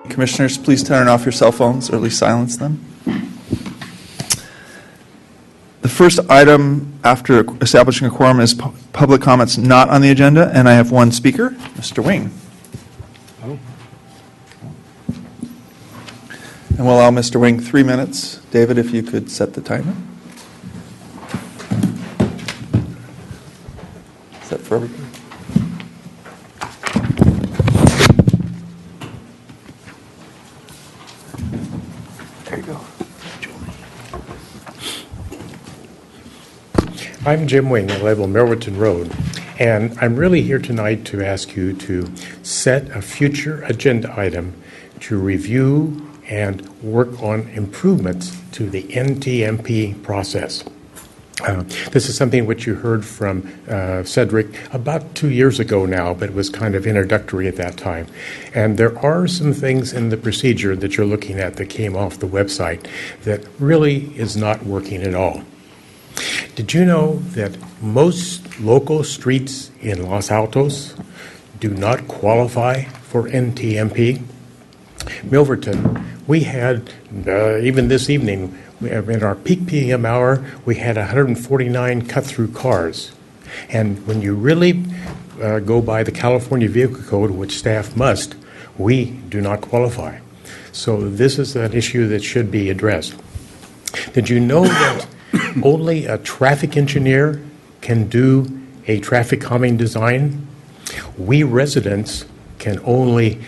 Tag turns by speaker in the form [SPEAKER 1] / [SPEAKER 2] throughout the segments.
[SPEAKER 1] Commissioners, please turn off your cell phones, or at least silence them. The first item after establishing a quorum is public comments not on the agenda, and I have one speaker, Mr. Wing. And we'll allow Mr. Wing 3 minutes. David, if you could set the timer. Set for everybody. There you go.
[SPEAKER 2] I'm Jim Wing, 11 Milverton Road, and I'm really here tonight to ask you to set a future agenda item to review and work on improvements to the NTMP process. This is something which you heard from Cedric about 2 years ago now, but it was kind of introductory at that time. And there are some things in the procedure that you're looking at that came off the website that really is not working at all. Did you know that most local streets in Los Altos do not qualify for NTMP? Milverton, we had, even this evening, in our peak PM hour, we had 149 cut-through cars. And when you really go by the California Vehicle Code, which staff must, we do not qualify. So this is an issue that should be addressed. Did you know that only a traffic engineer can do a traffic calming design? We residents can only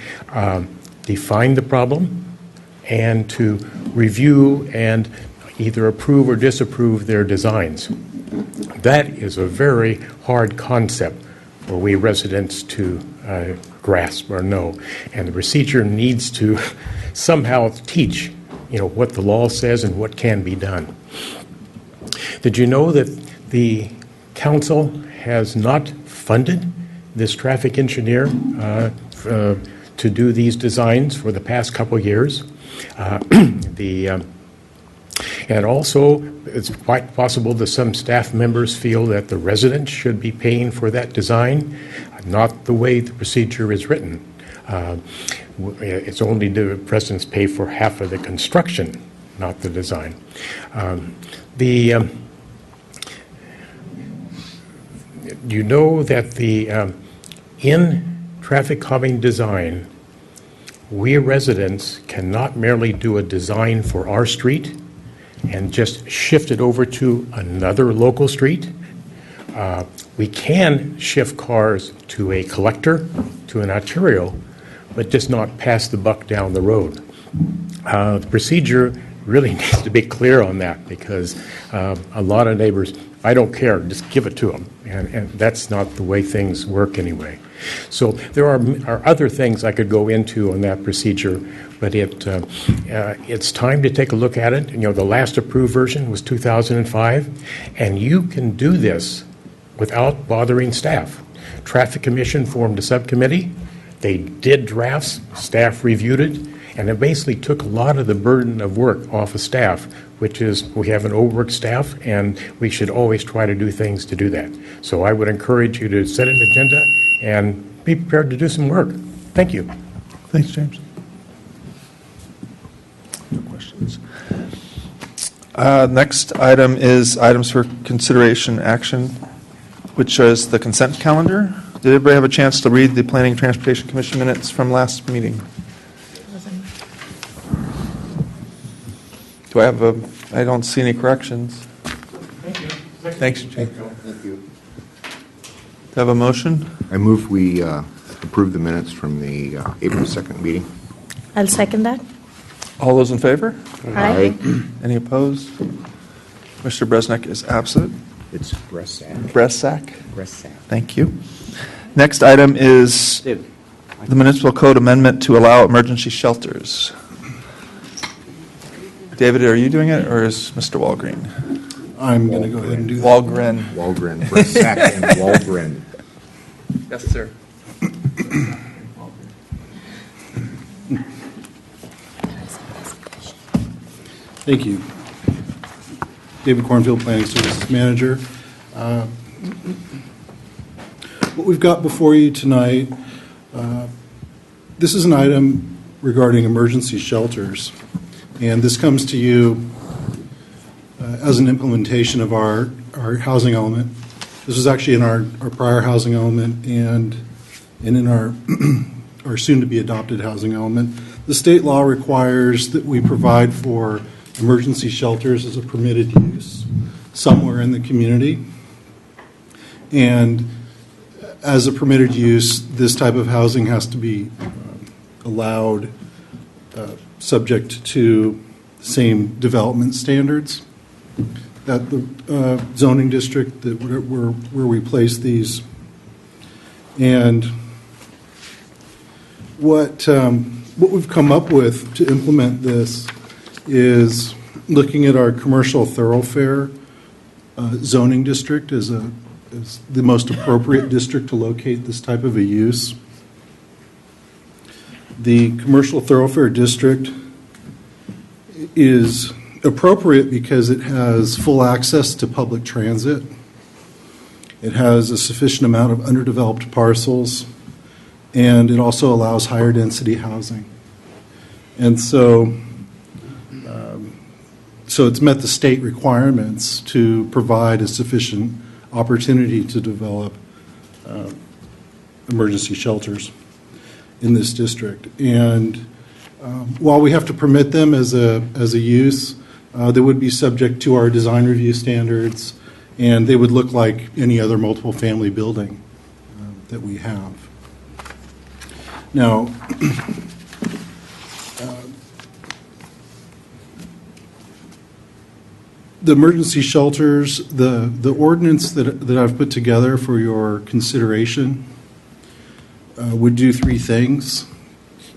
[SPEAKER 2] define the problem and to review and either approve or disapprove their designs. That is a very hard concept for we residents to grasp or know. And the procedure needs to somehow teach, what the law says and what can be done. Did you know that the council has not funded this traffic engineer to do these designs for the past couple of years? And also, it's quite possible that some staff members feel that the residents should be paying for that design, not the way the procedure is written. It's only the residents pay for half of the construction, not the design. You know that in traffic calming design, we residents cannot merely do a design for our street and just shift it over to another local street. We can shift cars to a collector, to an arterial, but just not pass the buck down the road. The procedure really needs to be clear on that because a lot of neighbors, I don't care, just give it to them. And that's not the way things work anyway. So there are other things I could go into on that procedure, but it's time to take a look at it. The last approved version was 2005, and you can do this without bothering staff. Traffic Commission formed a subcommittee. They did drafts, staff reviewed it, and it basically took a lot of the burden of work off of staff, which is we have an overworked staff, and we should always try to do things to do that. So I would encourage you to set an agenda and be prepared to do some work. Thank you.
[SPEAKER 1] Thanks, James. No questions. Next item is items for consideration action, which is the consent calendar. Did everybody have a chance to read the Planning and Transportation Commission minutes from last meeting? Do I have I don't see any corrections.
[SPEAKER 2] Thank you.
[SPEAKER 1] Thanks, Jake.
[SPEAKER 3] Thank you.
[SPEAKER 1] Do I have a motion?
[SPEAKER 3] I move we approve the minutes from the April 2nd meeting.
[SPEAKER 4] I'll second that.
[SPEAKER 1] All those in favor?
[SPEAKER 4] Aye.
[SPEAKER 1] Any opposed? Mr. Bresnik is absent.
[SPEAKER 3] It's Bresac.
[SPEAKER 1] Bresac.
[SPEAKER 3] Bresac.
[SPEAKER 1] Thank you. Next item is the municipal code amendment to allow emergency shelters. David, are you doing it, or is Mr. Walgreen?
[SPEAKER 5] I'm going to go ahead and do that.
[SPEAKER 1] Walgren.
[SPEAKER 3] Walgren. Bresac and Walgren.
[SPEAKER 1] Yes, sir.
[SPEAKER 5] Thank you. David Cornfield, Planning Services Manager. What we've got before you tonight, this is an item regarding emergency shelters. And this comes to you as an implementation of our housing element. This was actually in our prior housing element and in our our soon-to-be adopted housing element. The state law requires that we provide for emergency shelters as a permitted use somewhere in the community. And as a permitted use, this type of housing has to be allowed subject to the same development standards that the zoning district that where we place these. And what we've come up with to implement this is looking at our commercial thoroughfare zoning district as the most appropriate district to locate this type of a use. The commercial thoroughfare district is appropriate because it has full access to public transit. It has a sufficient amount of underdeveloped parcels, and it also allows higher density housing. And so it's met the state requirements to provide a sufficient opportunity to develop emergency shelters in this district. And while we have to permit them as a use, they would be subject to our design review standards, and they would look like any other multiple family building that we have. Now, the emergency shelters, the ordinance that I've put together for your consideration would do three things.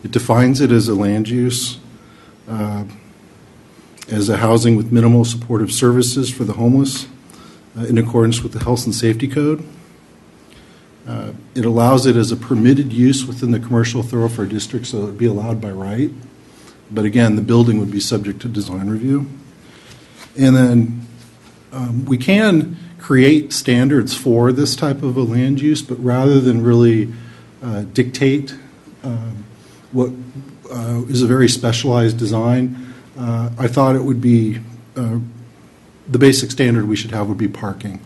[SPEAKER 5] It defines it as a land use, as a housing with minimal supportive services for the homeless in accordance with the Health and Safety Code. It allows it as a permitted use within the commercial thoroughfare district, so it would be allowed by right. But again, the building would be subject to design review. And then we can create standards for this type of a land use, but rather than really dictate what is a very specialized design, I thought it would be the basic standard we should have would be parking.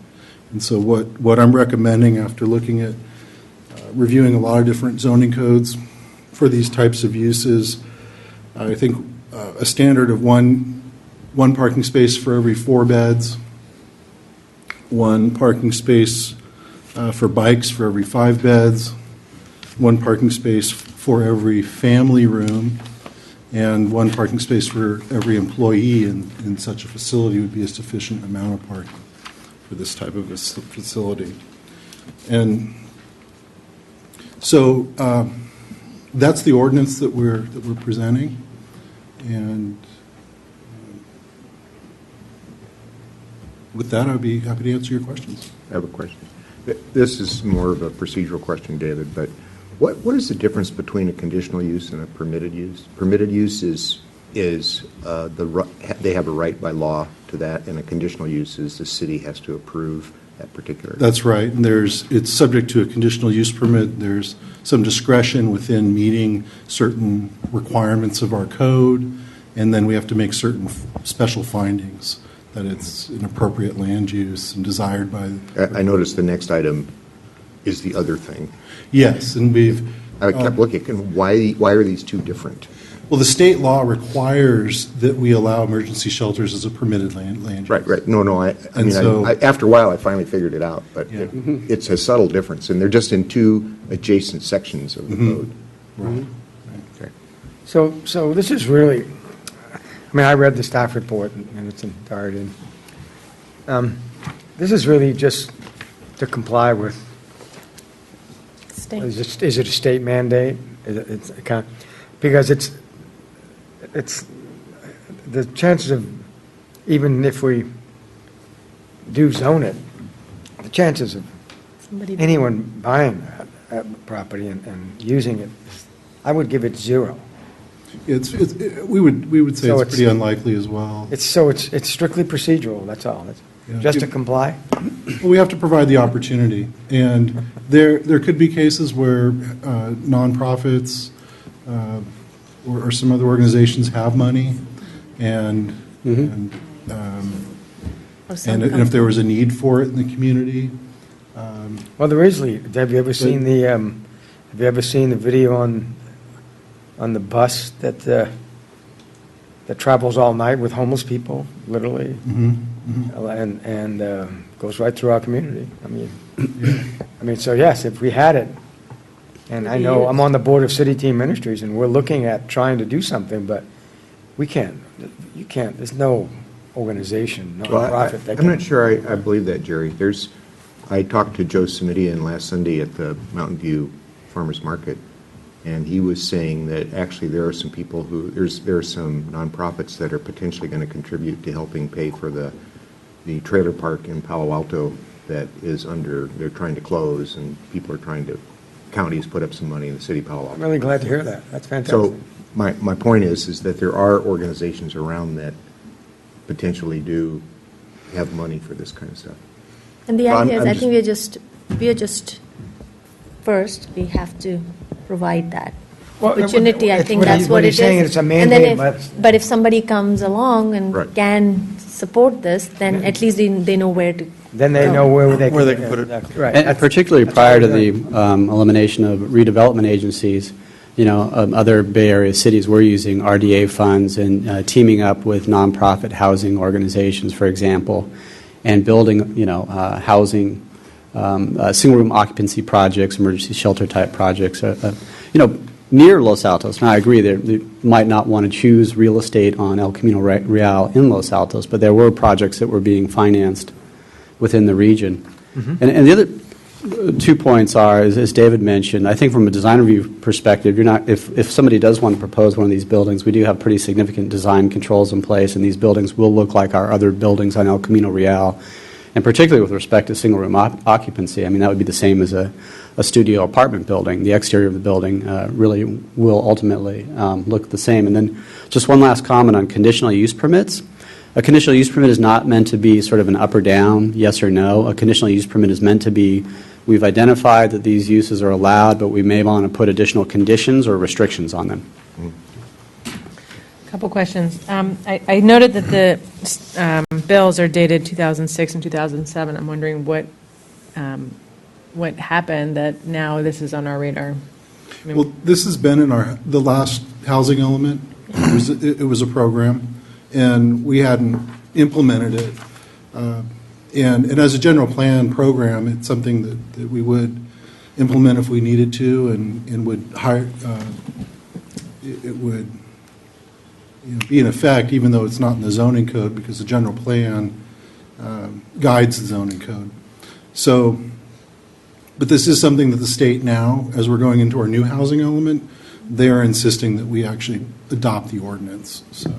[SPEAKER 5] And so what I'm recommending after looking at reviewing a lot of different zoning codes for these types of uses, I think a standard of one parking space for every 4 beds, one parking space for bikes for every 5 beds, one parking space for every family room, and one parking space for every employee in such a facility would be a sufficient amount of parking for this type of a facility. And so that's the ordinance that we're presenting. And with that, I'd be happy to answer your questions.
[SPEAKER 3] I have a question. This is more of a procedural question, David, but what is the difference between a conditional use and a permitted use? Permitted use is they have a right by law to that, and a conditional use is the city has to approve that particular.
[SPEAKER 5] That's right. And it's subject to a conditional use permit. There's some discretion within meeting certain requirements of our code, and then we have to make certain special findings that it's an appropriate land use and desired by.
[SPEAKER 3] I noticed the next item is the other thing.
[SPEAKER 5] Yes, and
[SPEAKER 3] I kept looking, and why are these two different?
[SPEAKER 5] well, the state law requires that we allow emergency shelters as a permitted land use.
[SPEAKER 3] Right. No, I
[SPEAKER 5] And
[SPEAKER 3] mean,
[SPEAKER 5] so-
[SPEAKER 3] after a while, I finally figured it out, but
[SPEAKER 5] Yeah.
[SPEAKER 3] it's a subtle difference, and they're just in two adjacent sections of the code.
[SPEAKER 5] Right.
[SPEAKER 3] Okay.
[SPEAKER 6] So this is really, I mean, I read the staff report in its entirety. This is really just to comply with,
[SPEAKER 4] Stay.
[SPEAKER 6] is it a state mandate? Because it's, the chances of, even if we do zone it, the chances of
[SPEAKER 4] Somebody-
[SPEAKER 6] anyone buying that property and using it, I would give it 0.
[SPEAKER 5] We would say
[SPEAKER 6] So
[SPEAKER 5] it's pretty unlikely as well.
[SPEAKER 6] It's strictly procedural, that's all. It's
[SPEAKER 5] Yeah.
[SPEAKER 6] just to comply.
[SPEAKER 5] Well, we have to provide the opportunity, and there could be cases where nonprofits or some other organizations have money, and, and,
[SPEAKER 4] Or some
[SPEAKER 5] and if there was a need for it in the community.
[SPEAKER 6] Well, there is, have you ever seen the video on the bus that travels all night with homeless people, literally? And goes right through our community. I mean, so yes, if we had it, and I know I'm on the board of City Team Ministries, and we're looking at trying to do something, but you can't, there's no organization, no
[SPEAKER 3] Well,
[SPEAKER 6] profit that
[SPEAKER 3] I'm
[SPEAKER 6] can.
[SPEAKER 3] not sure I believe that, Jerry. I talked to Joe Simidian last Sunday at the Mountain View Farmers Market, and he was saying that actually there are some people there are some nonprofits that are potentially going to contribute to helping pay for the trailer park in Palo Alto that is they're trying to close, and people are counties put up some money in the city of Palo
[SPEAKER 6] I'm
[SPEAKER 3] Alto.
[SPEAKER 6] really glad to hear that. That's fantastic.
[SPEAKER 3] So my point is that there are organizations around that potentially do have money for this kind of stuff.
[SPEAKER 4] And the
[SPEAKER 3] Well,
[SPEAKER 4] idea is,
[SPEAKER 3] I'm
[SPEAKER 4] I think we are just, first, we have to provide that
[SPEAKER 6] Well,
[SPEAKER 4] opportunity. I
[SPEAKER 6] it's
[SPEAKER 4] think
[SPEAKER 6] what
[SPEAKER 4] that's
[SPEAKER 6] he-
[SPEAKER 4] what
[SPEAKER 6] what
[SPEAKER 4] it
[SPEAKER 6] he's
[SPEAKER 4] is.
[SPEAKER 6] saying, it's a
[SPEAKER 4] And
[SPEAKER 6] mandate,
[SPEAKER 4] then but if somebody comes along and
[SPEAKER 3] Right.
[SPEAKER 4] can support this, then at least they know where to.
[SPEAKER 6] Then they
[SPEAKER 4] go.
[SPEAKER 6] know where they can.
[SPEAKER 1] Where they can put it.
[SPEAKER 6] Exactly, Right.
[SPEAKER 7] And
[SPEAKER 6] That's-
[SPEAKER 7] particularly
[SPEAKER 6] that's
[SPEAKER 7] prior
[SPEAKER 6] all
[SPEAKER 7] to
[SPEAKER 6] we're
[SPEAKER 7] the
[SPEAKER 6] doing.
[SPEAKER 7] elimination of redevelopment agencies, other Bay Area cities were using RDA funds and teaming up with nonprofit housing organizations, for example, and building, housing, single-room occupancy projects, emergency shelter-type projects, near Los Altos. Now, I agree, they might not want to choose real estate on El Camino Real in Los Altos, but there were projects that were being financed within the region. And the other 2 points are, as David mentioned, I think from a design review perspective, if somebody does want to propose one of these buildings, we do have pretty significant design controls in place, and these buildings will look like our other buildings on El Camino Real, and particularly with respect to single-room occupancy. I mean, that would be the same as a studio apartment building. The exterior of the building really will ultimately look the same. And then just one last comment on conditional use permits. A conditional use permit is not meant to be sort of an up or down, yes or no. A conditional use permit is meant to be, we've identified that these uses are allowed, but we may want to put additional conditions or restrictions on them.
[SPEAKER 8] Couple questions. I noted that the bills are dated 2006 and 2007. I'm wondering what happened that now this is on our radar. I mean,
[SPEAKER 5] Well, this has been in the last housing element. It was a program, and we hadn't implemented it. And as a general plan program, it's something that we would implement if we needed to, and would hire, it would be in effect, even though it's not in the zoning code, because the general plan guides the zoning code. So, but this is something that the state now, as we're going into our new housing element, they are insisting that we actually adopt the ordinance. So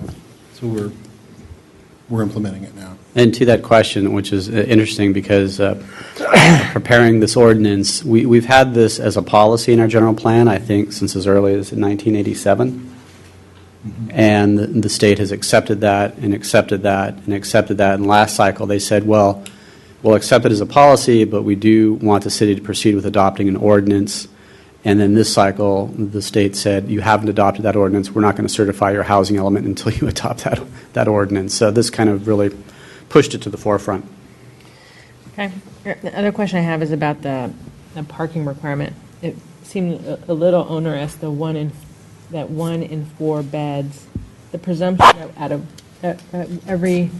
[SPEAKER 5] we're implementing it now.
[SPEAKER 7] And to that question, which is interesting because preparing this ordinance, we've had this as a policy in our general plan, I think, since as early as 1987. And the state has accepted that and accepted that and accepted that. And last cycle, they said, well, we'll accept it as a policy, but we do want the city to proceed with adopting an ordinance. And then this cycle, the state said, you haven't adopted that ordinance. We're not going to certify your housing element until you adopt that ordinance. So this kind of really pushed it to the forefront.
[SPEAKER 8] Okay. The other question I have is about the parking requirement. It seemed a little onerous, the 1 in 4 beds. The presumption that every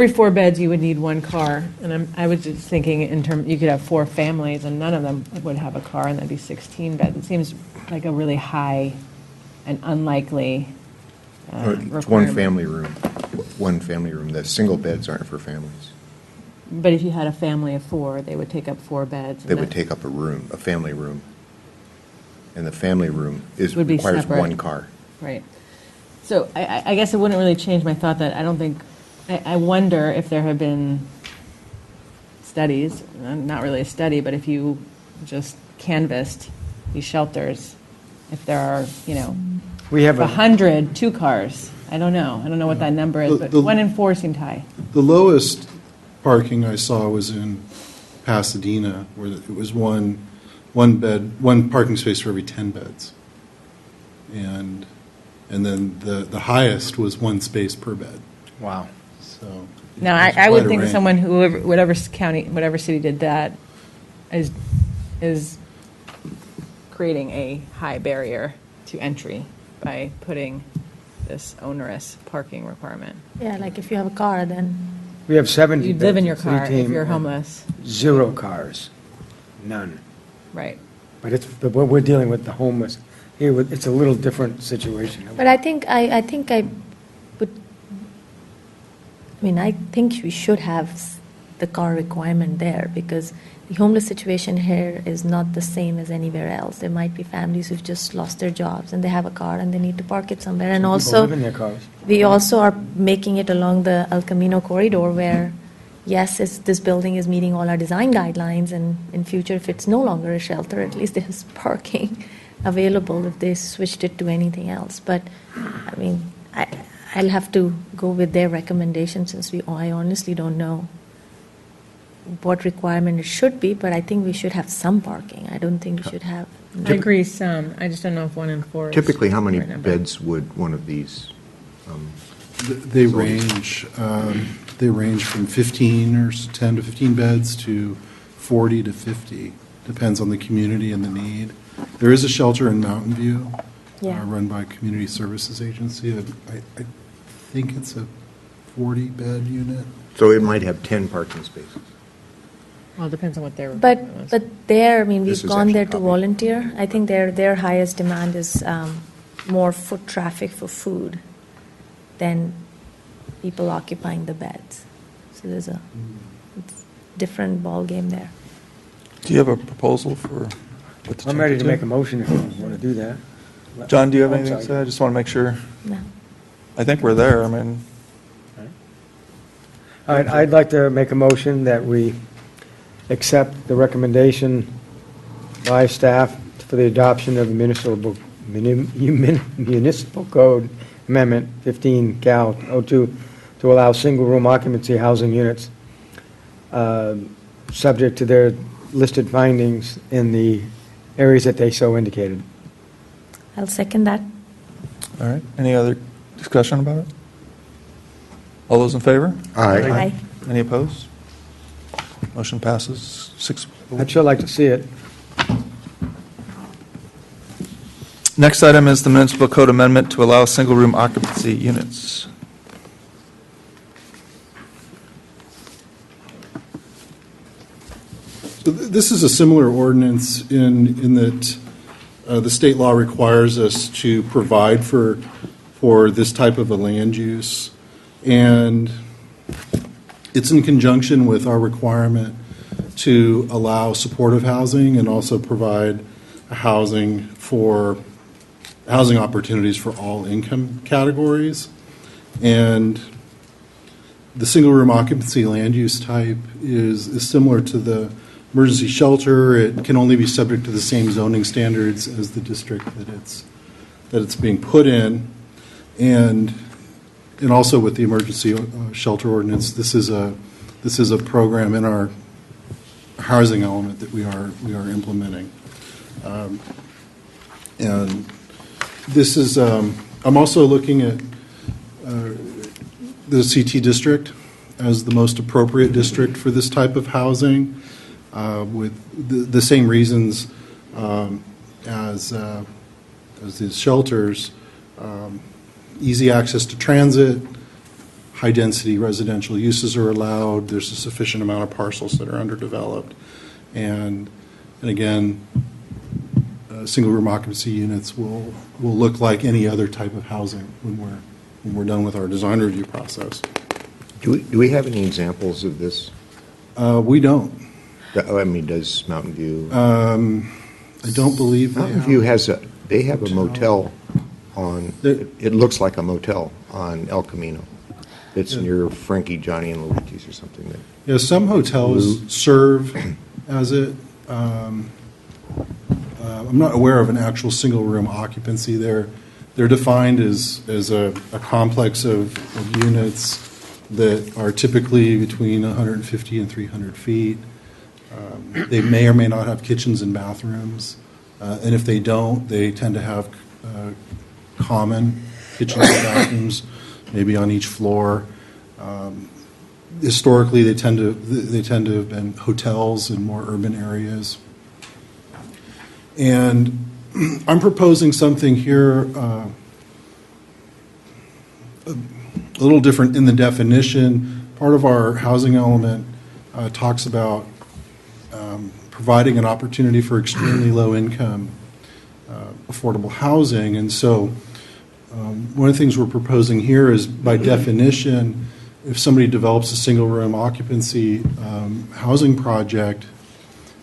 [SPEAKER 8] 4 beds you would need 1 car. And I was just thinking you could have 4 families and none of them would have a car, and that'd be 16 beds. It seems like a really high and unlikely
[SPEAKER 3] It's
[SPEAKER 8] requirement.
[SPEAKER 3] one family room. The single beds aren't for families.
[SPEAKER 8] But if you had a family of 4, they would take up 4 beds. and
[SPEAKER 3] They would
[SPEAKER 8] that-
[SPEAKER 3] take up a family room. And the family room
[SPEAKER 8] Would be
[SPEAKER 3] requires
[SPEAKER 8] separate.
[SPEAKER 3] 1 car.
[SPEAKER 8] Right. So I guess it wouldn't really change my thought that I wonder if there have been studies, not really a study, but if you just canvassed these shelters, if there are,
[SPEAKER 6] We have
[SPEAKER 8] 100 2 cars. I don't know. I don't know what that number is, but
[SPEAKER 5] The-
[SPEAKER 8] 1 in 4 seemed high.
[SPEAKER 5] The lowest parking I saw was in Pasadena, where it was one parking space for every 10 beds. And And then the highest was one space per bed,
[SPEAKER 6] Wow.
[SPEAKER 5] so.
[SPEAKER 8] Now,
[SPEAKER 5] it's
[SPEAKER 8] I would
[SPEAKER 5] quite a
[SPEAKER 8] think
[SPEAKER 5] range.
[SPEAKER 8] someone, whoever, whatever county, whatever city did that is creating a high barrier to entry by putting this onerous parking requirement.
[SPEAKER 4] Yeah, like if you have a car, then,
[SPEAKER 6] We have 70
[SPEAKER 8] You live in your
[SPEAKER 6] beds, city
[SPEAKER 8] car if
[SPEAKER 6] team,
[SPEAKER 8] you're
[SPEAKER 6] and
[SPEAKER 8] homeless,
[SPEAKER 6] 0 cars, none.
[SPEAKER 8] right?
[SPEAKER 6] But what we're dealing with, the homeless, here, it's a little different situation.
[SPEAKER 4] but I think I would, I mean, I think we should have the car requirement there, because the homeless situation here is not the same as anywhere else. There might be families who've just lost their jobs and they have a car and they need to park it somewhere. And
[SPEAKER 6] People
[SPEAKER 4] also,
[SPEAKER 6] live in their cars.
[SPEAKER 4] we also are making it along the El Camino corridor where, yes, this building is meeting all our design guidelines, and in future, if it's no longer a shelter, at least there's parking available if they switched it to anything else. But, I mean, I'll have to go with their recommendation, since I honestly don't know what requirement it should be, but I think we should have some parking. I don't think we should have.
[SPEAKER 8] I agree, some. I just don't know if 1 in 4 is.
[SPEAKER 3] Typically, how many
[SPEAKER 8] the right number.
[SPEAKER 3] beds would one of these?
[SPEAKER 5] They range from 10 to 15 beds to 40 to 50, depends on the community and the need. There is a shelter in Mountain View,
[SPEAKER 4] Yeah.
[SPEAKER 5] run by Community Services Agency. I think it's a 40-bed unit.
[SPEAKER 3] So it might have 10 parking spaces.
[SPEAKER 8] Well, it depends on what their.
[SPEAKER 4] But there, I mean,
[SPEAKER 3] This
[SPEAKER 4] we've
[SPEAKER 3] is
[SPEAKER 4] gone there
[SPEAKER 3] actually
[SPEAKER 4] to
[SPEAKER 3] copied.
[SPEAKER 4] volunteer. I think their highest demand is more foot traffic for food than people occupying the beds. So there's a it's different ballgame there.
[SPEAKER 1] Do you have a proposal for what to
[SPEAKER 6] I'm
[SPEAKER 1] change
[SPEAKER 6] ready
[SPEAKER 1] it
[SPEAKER 6] to make a motion if you want to do that.
[SPEAKER 1] John, do you have
[SPEAKER 6] I'm
[SPEAKER 1] anything to
[SPEAKER 6] sorry.
[SPEAKER 1] say? I just want to make sure.
[SPEAKER 4] No.
[SPEAKER 1] I think we're there. I mean,
[SPEAKER 6] All right, I'd like to make a motion that we accept the recommendation by staff for the adoption of municipal code amendment 15 Cal 02 to allow single-room occupancy housing units, subject to their listed findings in the areas that they so indicated.
[SPEAKER 4] I'll second that.
[SPEAKER 1] all right. Any other discussion about it? All those in favor?
[SPEAKER 4] Aye.
[SPEAKER 1] Any opposed? Motion passes 6.
[SPEAKER 6] I'd sure like to see it.
[SPEAKER 1] Next item is the municipal code amendment to allow single-room occupancy units.
[SPEAKER 5] So this is a similar ordinance in that the state law requires us to provide for this type of a land use. And it's in conjunction with our requirement to allow supportive housing and also provide housing opportunities for all income categories. And the single-room occupancy land use type is similar to the emergency shelter. It can only be subject to the same zoning standards as the district that it's being put in. And also with the emergency shelter ordinance, this is a program in our housing element that we are implementing. And this is, I'm also looking at the CT district as the most appropriate district for this type of housing, with the same reasons as these shelters. Easy access to transit, high-density residential uses are allowed, there's a sufficient amount of parcels that are underdeveloped, and again, single-room occupancy units will look like any other type of housing when we're done with our design review process.
[SPEAKER 3] Do we have any examples of this?
[SPEAKER 5] We don't.
[SPEAKER 3] I mean, does Mountain View?
[SPEAKER 5] I don't believe they
[SPEAKER 3] Mountain
[SPEAKER 5] have.
[SPEAKER 3] View they have a motel on, it looks like a motel on El Camino. It's near Frankie, Johnny, and Luigi's or something.
[SPEAKER 5] Yeah, some hotels serve as it. I'm not aware of an actual single-room occupancy there. They're defined as a complex of units that are typically between 150 and 300 feet. They may or may not have kitchens and bathrooms, and if they don't, they tend to have common kitchens and bathrooms, maybe on each floor. Historically, they tend to have been hotels in more urban areas. And I'm proposing something here a little different in the definition. Part of our housing element talks about providing an opportunity for extremely low-income affordable housing. And so one of the things we're proposing here is, by definition, if somebody develops a single-room occupancy housing project,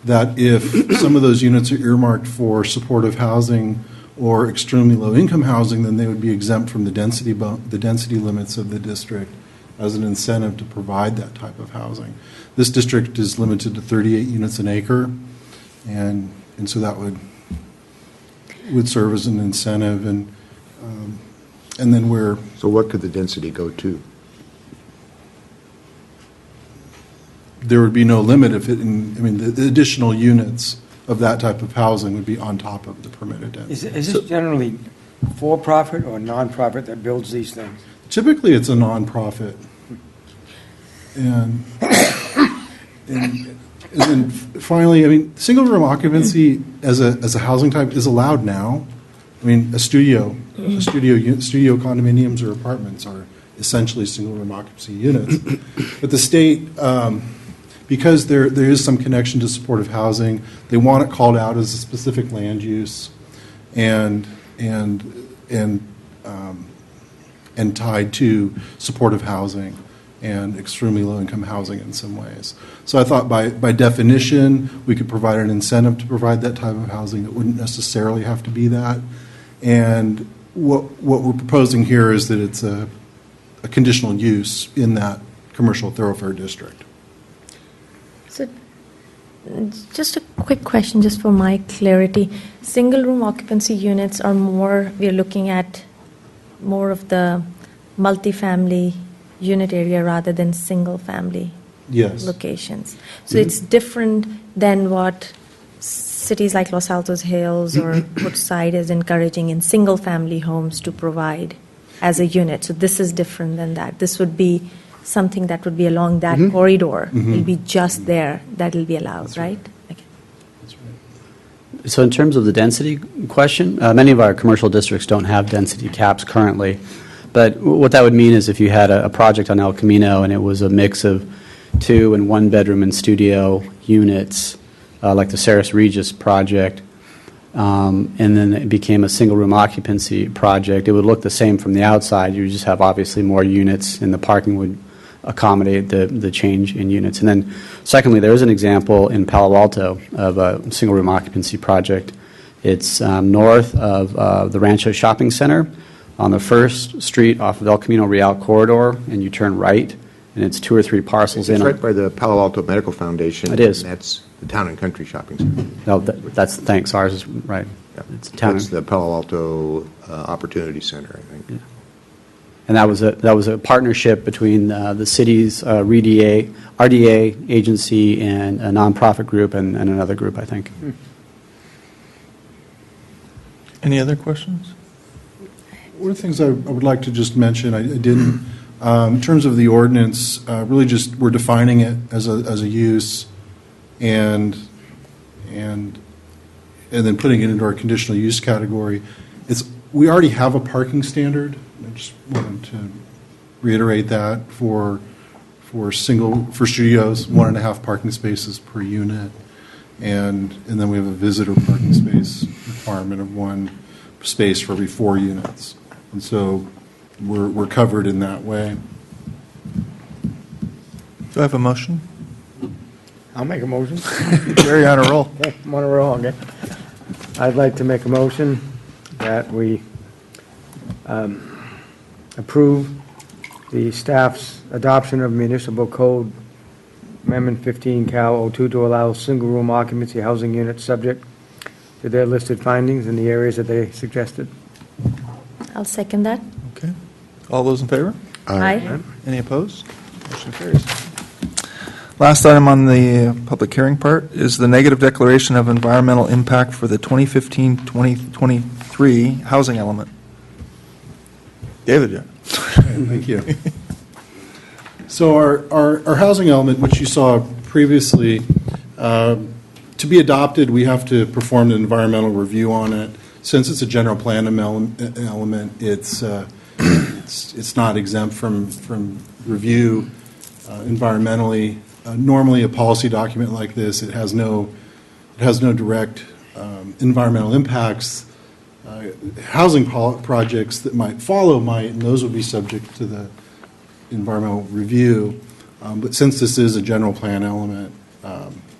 [SPEAKER 5] that if some of those units are earmarked for supportive housing or extremely low-income housing, then they would be exempt from the density limits of the district as an incentive to provide that type of housing. This district is limited to 38 units an acre, and so that would serve as an incentive. And then we're
[SPEAKER 3] So what could the density go to?
[SPEAKER 5] there would be no limit if the additional units of that type of housing would be on top of the permitted density.
[SPEAKER 6] Is this generally for-profit or nonprofit that builds these things?
[SPEAKER 5] Typically, it's a nonprofit. And then finally, single-room occupancy as a housing type is allowed now. Studio condominiums or apartments are essentially single-room occupancy units. But the state, because there is some connection to supportive housing, they want it called out as a specific land use and tied to supportive housing and extremely low-income housing in some ways. So I thought by definition, we could provide an incentive to provide that type of housing that wouldn't necessarily have to be that. And what we're proposing here is that it's a conditional use in that commercial thoroughfare district.
[SPEAKER 4] So, just a quick question, just for my clarity. Single-room occupancy units are we're looking at more of the multifamily unit area rather than single-family
[SPEAKER 5] Yes.
[SPEAKER 4] locations. So it's different than what cities like Los Altos Hills or Woodside is encouraging in single-family homes to provide as a unit. So this is different than that. This would be something that would be along that corridor. It'll be just there that will be allowed, right? Okay.
[SPEAKER 7] So in terms of the density question, many of our commercial districts don't have density caps currently. But what that would mean is if you had a project on El Camino and it was a mix of 2 and 1 bedroom and studio units, like the Ceres Regis project, and then it became a single-room occupancy project, it would look the same from the outside. You just have obviously more units, and the parking would accommodate the change in units. And then secondly, there is an example in Palo Alto of a single-room occupancy project. It's north of the Rancho Shopping Center on the 1st Street off of El Camino Real corridor, and you turn right, and it's 2 or 3 parcels
[SPEAKER 3] It's
[SPEAKER 7] in.
[SPEAKER 3] right by the Palo Alto Medical Foundation.
[SPEAKER 7] It is.
[SPEAKER 3] And that's the Town and Country Shopping Center.
[SPEAKER 7] No, that's, thanks, ours is, right.
[SPEAKER 3] Yeah.
[SPEAKER 7] It's a town.
[SPEAKER 3] That's the Palo Alto Opportunity Center, I think.
[SPEAKER 7] And that was a partnership between the city's RDA agency and a nonprofit group and another group, I think.
[SPEAKER 1] Any other questions?
[SPEAKER 5] One of the things I would like to just mention, I didn't, in terms of the ordinance, really just we're defining it as a use and then putting it into our conditional use category. We already have a parking standard. I just wanted to reiterate that for studios, 1.5 parking spaces per unit, and then we have a visitor parking space requirement of 1 space for every 4 units, and so we're covered in that way.
[SPEAKER 1] Do I have a motion?
[SPEAKER 6] I'll make a motion.
[SPEAKER 1] Jerry, on a roll.
[SPEAKER 6] Okay, I'm on a roll, okay. I'd like to make a motion that we approve the staff's adoption of Municipal Code Amendment 15 Cal 02 to allow single-room occupancy housing units subject to their listed findings in the areas that they suggested.
[SPEAKER 4] I'll second that.
[SPEAKER 1] Okay. All those in favor?
[SPEAKER 4] Aye.
[SPEAKER 1] Any opposed? Motion carries. Last item on the public hearing part is the negative declaration of environmental impact for the 2015-2023 housing element. David, yeah.
[SPEAKER 5] Thank you. So our housing element, which you saw previously, to be adopted, we have to perform an environmental review on it. Since it's a general plan element, it's not exempt from review environmentally. Normally, a policy document like this, it has no direct environmental impacts. Housing projects that might follow might, and those would be subject to the environmental review. But since this is a general plan element,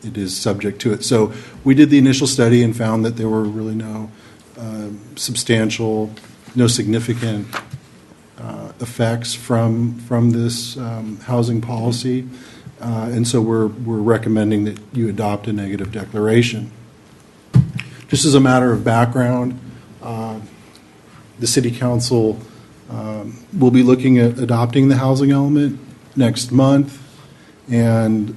[SPEAKER 5] it is subject to it. So we did the initial study and found that there were really no significant effects from this housing policy. And so we're recommending that you adopt a negative declaration. Just as a matter of background, the City Council will be looking at adopting the housing element next month, and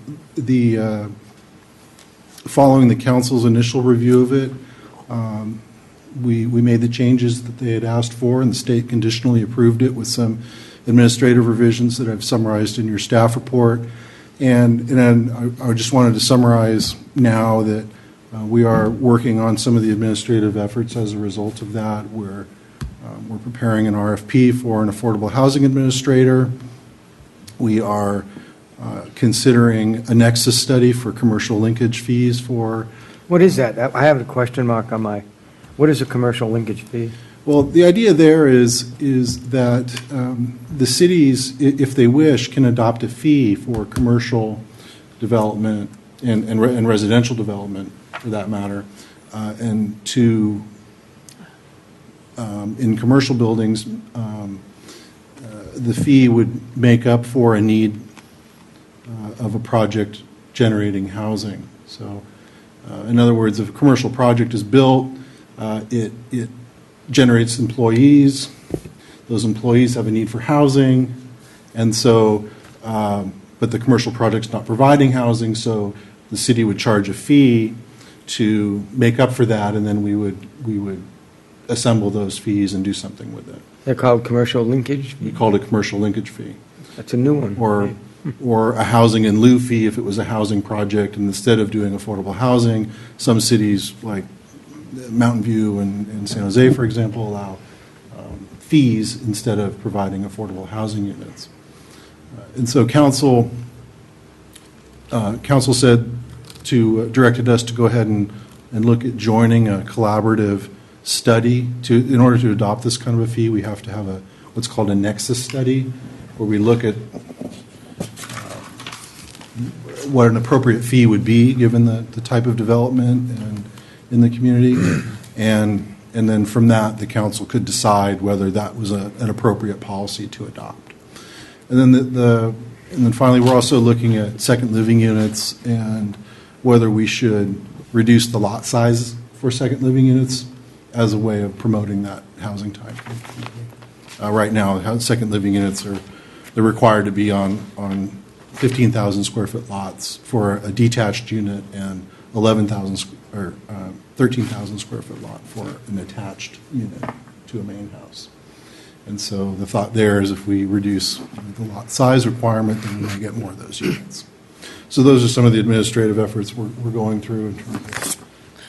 [SPEAKER 5] following the Council's initial review of it, we made the changes that they had asked for, and the state conditionally approved it with some administrative revisions that I've summarized in your staff report. And then I just wanted to summarize now that we are working on some of the administrative efforts as a result of that. We're preparing an RFP for an affordable housing administrator. We are considering a nexus study for commercial linkage fees for.
[SPEAKER 6] What is that? I have a question mark on what is a commercial linkage fee?
[SPEAKER 5] Well, the idea there is that the cities, if they wish, can adopt a fee for commercial development and residential development, for that matter, and to in commercial buildings, the fee would make up for a need of a project generating housing. So, in other words, if a commercial project is built, it generates employees. Those employees have a need for housing, and so, but the commercial project's not providing housing, so the city would charge a fee to make up for that, and then we would assemble those fees and do something with it.
[SPEAKER 6] They're called commercial linkage?
[SPEAKER 5] We called it commercial linkage fee,
[SPEAKER 6] That's a new one.
[SPEAKER 5] or a housing in lieu fee if it was a housing project, and instead of doing affordable housing, some cities like Mountain View and San Jose, for example, allow fees instead of providing affordable housing units. And so council said directed us to go ahead and look at joining a collaborative study. In order to adopt this kind of a fee, we have to have what's called a nexus study, where we look at what an appropriate fee would be given the type of development and in the community, and then from that, the council could decide whether that was an appropriate policy to adopt. And then finally, we're also looking at second living units and whether we should reduce the lot size for second living units as a way of promoting that housing type. Right now, second living units they're required to be on 15,000 square foot lots for a detached unit and 13,000 square foot lot for an attached unit to a main house. And so the thought there is if we reduce the lot size requirement, then we may get more of those units. So those are some of the administrative efforts we're going through in terms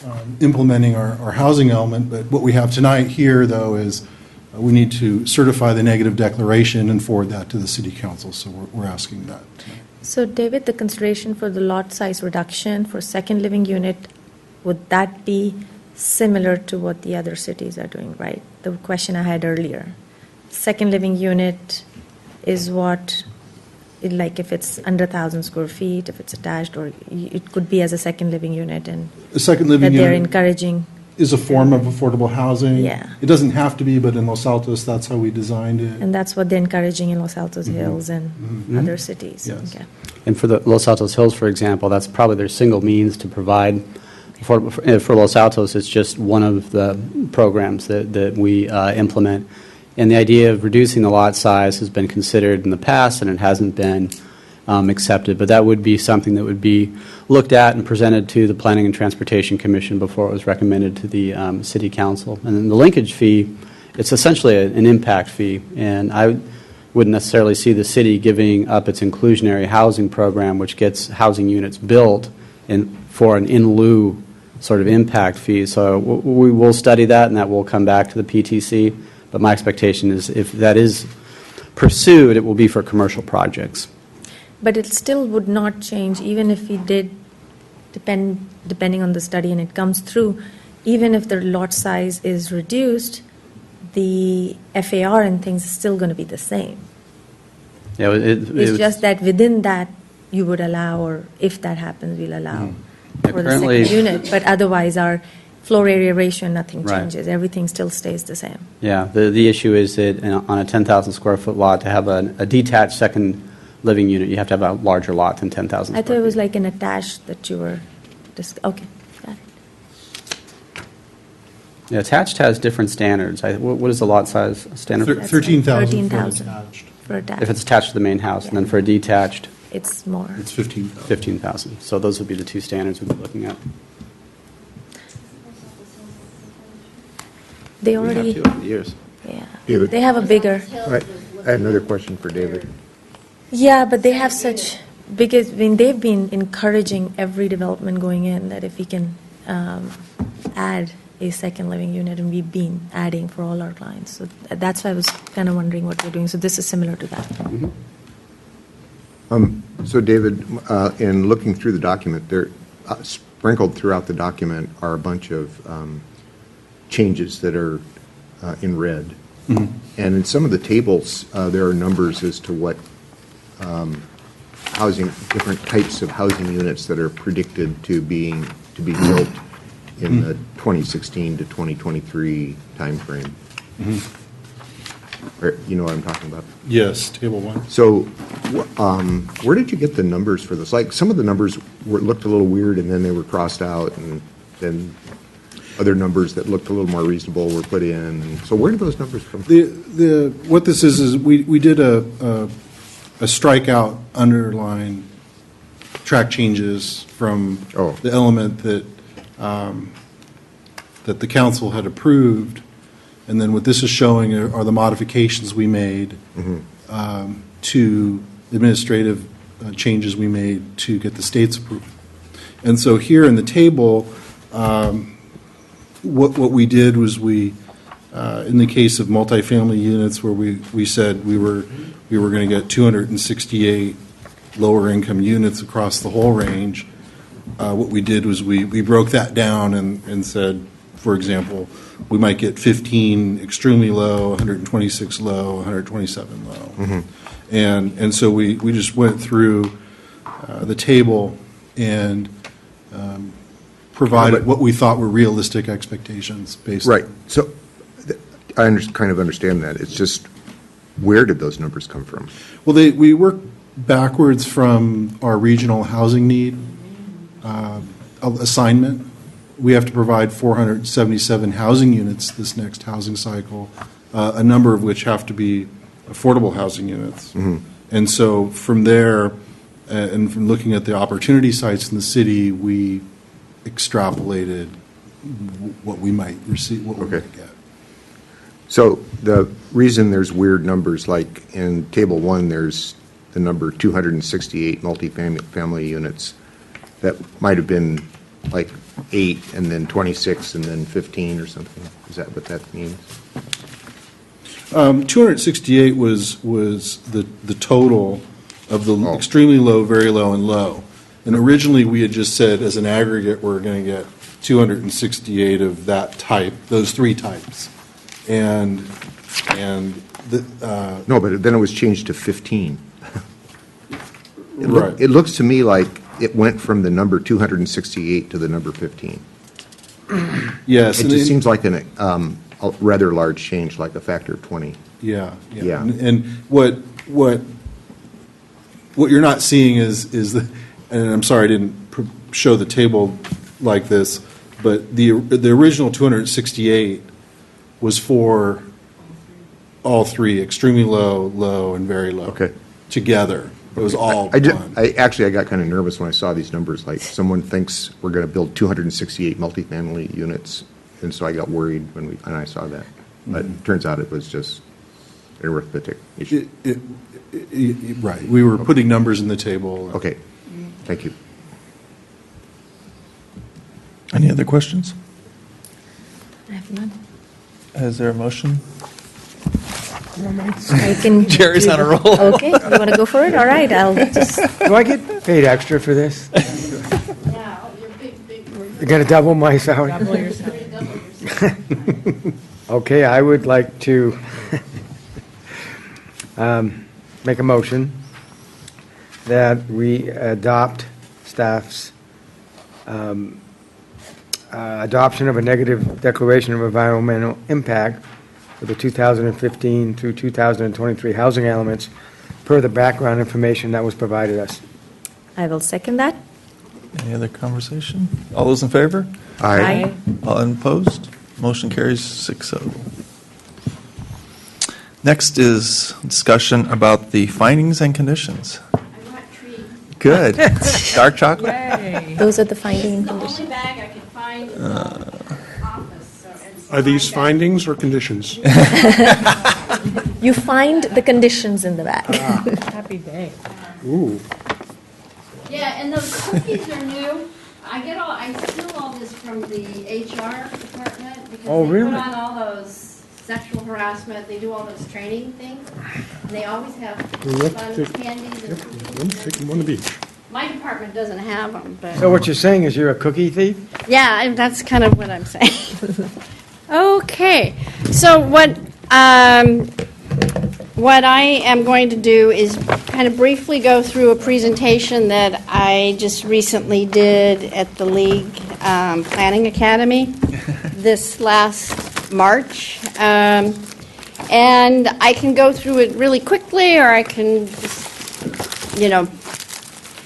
[SPEAKER 5] of implementing our housing element. But what we have tonight here, though, is we need to certify the negative declaration and forward that to the City Council. So we're asking that tonight.
[SPEAKER 4] So David, the consideration for the lot size reduction for second living unit, would that be similar to what the other cities are doing, right? The question I had earlier. Second living unit is what, like if it's under 1,000 square feet, if it's attached, or it could be as a second living unit, and
[SPEAKER 5] The second
[SPEAKER 4] that
[SPEAKER 5] living
[SPEAKER 4] they're
[SPEAKER 5] unit
[SPEAKER 4] encouraging.
[SPEAKER 5] is a form of affordable housing.
[SPEAKER 4] Yeah.
[SPEAKER 5] It doesn't have to be, but in Los Altos, that's how we designed it.
[SPEAKER 4] And that's what they're encouraging in Los Altos Hills and other cities.
[SPEAKER 5] Yes.
[SPEAKER 4] Okay.
[SPEAKER 7] And for the Los Altos Hills, for example, that's probably their single means to provide affordable. For Los Altos, it's just one of the programs that we implement. And the idea of reducing the lot size has been considered in the past, and it hasn't been accepted. But that would be something that would be looked at and presented to the Planning and Transportation Commission before it was recommended to the City Council. And then the linkage fee it's essentially an impact fee, and I wouldn't necessarily see the city giving up its inclusionary housing program, which gets housing units built for an in lieu sort of impact fee. So we will study that, and that will come back to the PTC. But my expectation is if that is pursued, it will be for commercial projects.
[SPEAKER 4] But it still would not change, even if we did, depending on the study and it comes through, even if the lot size is reduced, the FAR and things is still going to be the same.
[SPEAKER 7] Yeah,
[SPEAKER 4] It's just that within that, you would allow, or if that happens, we'll allow
[SPEAKER 7] Yeah,
[SPEAKER 4] for the
[SPEAKER 7] currently-
[SPEAKER 4] second unit. But otherwise, our floor area ratio, nothing
[SPEAKER 7] Right.
[SPEAKER 4] changes. Everything still stays the same.
[SPEAKER 7] Yeah, the issue is that on a 10,000 square foot lot, to have a detached second living unit, you have to have a larger lot than 10,000
[SPEAKER 4] I
[SPEAKER 7] square
[SPEAKER 4] thought it was
[SPEAKER 7] feet.
[SPEAKER 4] like an attached that you were, okay, got it.
[SPEAKER 7] Yeah, attached has different standards. What is the lot size standard?
[SPEAKER 4] That's
[SPEAKER 5] 13,000 for
[SPEAKER 4] 13,000.
[SPEAKER 5] attached.
[SPEAKER 4] For attached.
[SPEAKER 7] If it's attached to the main house, and then for a detached,
[SPEAKER 4] It's more.
[SPEAKER 5] It's 15,000.
[SPEAKER 7] 15,000. So those would be the two standards we'd be looking at.
[SPEAKER 4] They
[SPEAKER 7] We have
[SPEAKER 4] already,
[SPEAKER 7] to over the years.
[SPEAKER 4] yeah.
[SPEAKER 3] David?
[SPEAKER 4] They have a bigger,
[SPEAKER 3] I had another question for David.
[SPEAKER 4] yeah, but they have such, because, I mean, they've been encouraging every development going in that if we can add a second living unit, and we've been adding for all our clients. So that's why I was kind of wondering what we're doing. So this is similar to that.
[SPEAKER 3] So David, in looking through the document, there sprinkled throughout the document are a bunch of changes that are in red. And in some of the tables, there are numbers as to what different types of housing units that are predicted to be built in the 2016 to 2023 timeframe. You know what I'm talking about?
[SPEAKER 5] Yes, table 1.
[SPEAKER 3] So, where did you get the numbers for this? Like, some of the numbers looked a little weird, and then they were crossed out, and then other numbers that looked a little more reasonable were put in. So where did those numbers come from?
[SPEAKER 5] What this is we did a strikeout underline track changes from
[SPEAKER 3] Oh.
[SPEAKER 5] the element that that the council had approved, and then what this is showing are the modifications we made to administrative changes we made to get the state's approval. And so here in the table, what we did was we, in the case of multifamily units where we said we were going to get 268 lower income units across the whole range, what we did was we broke that down and said, for example, we might get 15 extremely low, 126 low, 127 low. And so we just went through the table and provided what we thought were realistic expectations based.
[SPEAKER 3] Right. So I kind of understand that. It's just, where did those numbers come from?
[SPEAKER 5] Well, we work backwards from our regional housing need assignment. We have to provide 477 housing units this next housing cycle, a number of which have to be affordable housing units. And so from there, and from looking at the opportunity sites in the city, we extrapolated what we might receive, what we
[SPEAKER 3] Okay.
[SPEAKER 5] might get.
[SPEAKER 3] So the reason there's weird numbers, like in Table 1, there's the number 268 multifamily units. That might have been like 8, and then 26, and then 15 or something. Is that what that means?
[SPEAKER 5] 268 was the total of the
[SPEAKER 3] Oh.
[SPEAKER 5] extremely low, very low, and low. And originally, we had just said, as an aggregate, we're going to get 268 of that type, those three types. And
[SPEAKER 3] No, but then it was changed to 15.
[SPEAKER 5] right.
[SPEAKER 3] It looks to me like it went from the number 268 to the number 15.
[SPEAKER 5] Yes.
[SPEAKER 3] It
[SPEAKER 5] and
[SPEAKER 3] just seems like a rather large change, like a factor of 20.
[SPEAKER 5] Yeah.
[SPEAKER 3] Yeah.
[SPEAKER 5] And what you're not seeing is the, and I'm sorry I didn't show the table like this, but the original 268 was for all three, extremely low, low, and very low.
[SPEAKER 3] Okay.
[SPEAKER 5] Together. It was all
[SPEAKER 3] I
[SPEAKER 5] one.
[SPEAKER 3] got kind of nervous when I saw these numbers, like someone thinks we're going to build 268 multifamily units, and so I got worried when I saw that. but it turns out it was just an arithmetic issue.
[SPEAKER 5] Right, we were putting numbers in the table.
[SPEAKER 3] Okay, thank you.
[SPEAKER 1] Any other questions?
[SPEAKER 4] I have none.
[SPEAKER 1] Is there a motion?
[SPEAKER 4] I can.
[SPEAKER 1] Jerry's on a roll.
[SPEAKER 4] Okay, you want to go for it? All right, I'll just,
[SPEAKER 6] Do I get paid extra for this? You're going to double my salary?
[SPEAKER 8] Double your salary.
[SPEAKER 6] Okay, I would like to make a motion that we adopt staff's adoption of a negative declaration of environmental impact for the 2015 through 2023 housing elements per the background information that was provided us.
[SPEAKER 4] I will second that.
[SPEAKER 1] Any other conversation? All those in favor?
[SPEAKER 4] Aye.
[SPEAKER 1] All opposed? Motion carries 6-0. Next is discussion about the findings and conditions.
[SPEAKER 9] I brought treats.
[SPEAKER 1] Good. Dark chocolate?
[SPEAKER 8] Yay.
[SPEAKER 4] Those are the finding
[SPEAKER 9] It's the
[SPEAKER 4] conditions.
[SPEAKER 9] only bag I could find in the office, so it's.
[SPEAKER 10] Are these findings or conditions?
[SPEAKER 4] You find the conditions in the back.
[SPEAKER 8] Happy day.
[SPEAKER 10] Ooh.
[SPEAKER 9] Yeah, and those cookies are new. I steal all this from the HR department because
[SPEAKER 6] Oh,
[SPEAKER 9] they
[SPEAKER 6] really?
[SPEAKER 9] put on all those sexual harassment, they do all those training things. And they always have
[SPEAKER 10] Well,
[SPEAKER 9] fun
[SPEAKER 10] let's
[SPEAKER 9] candies and
[SPEAKER 10] I'm
[SPEAKER 9] cookies.
[SPEAKER 10] taking one of each.
[SPEAKER 9] My department doesn't have them, but.
[SPEAKER 6] So what you're saying is you're a cookie thief?
[SPEAKER 9] Yeah, that's kind of what I'm saying. Okay, so what I am going to do is kind of briefly go through a presentation that I just recently did at the League Planning Academy this last March. And I can go through it really quickly, or I can,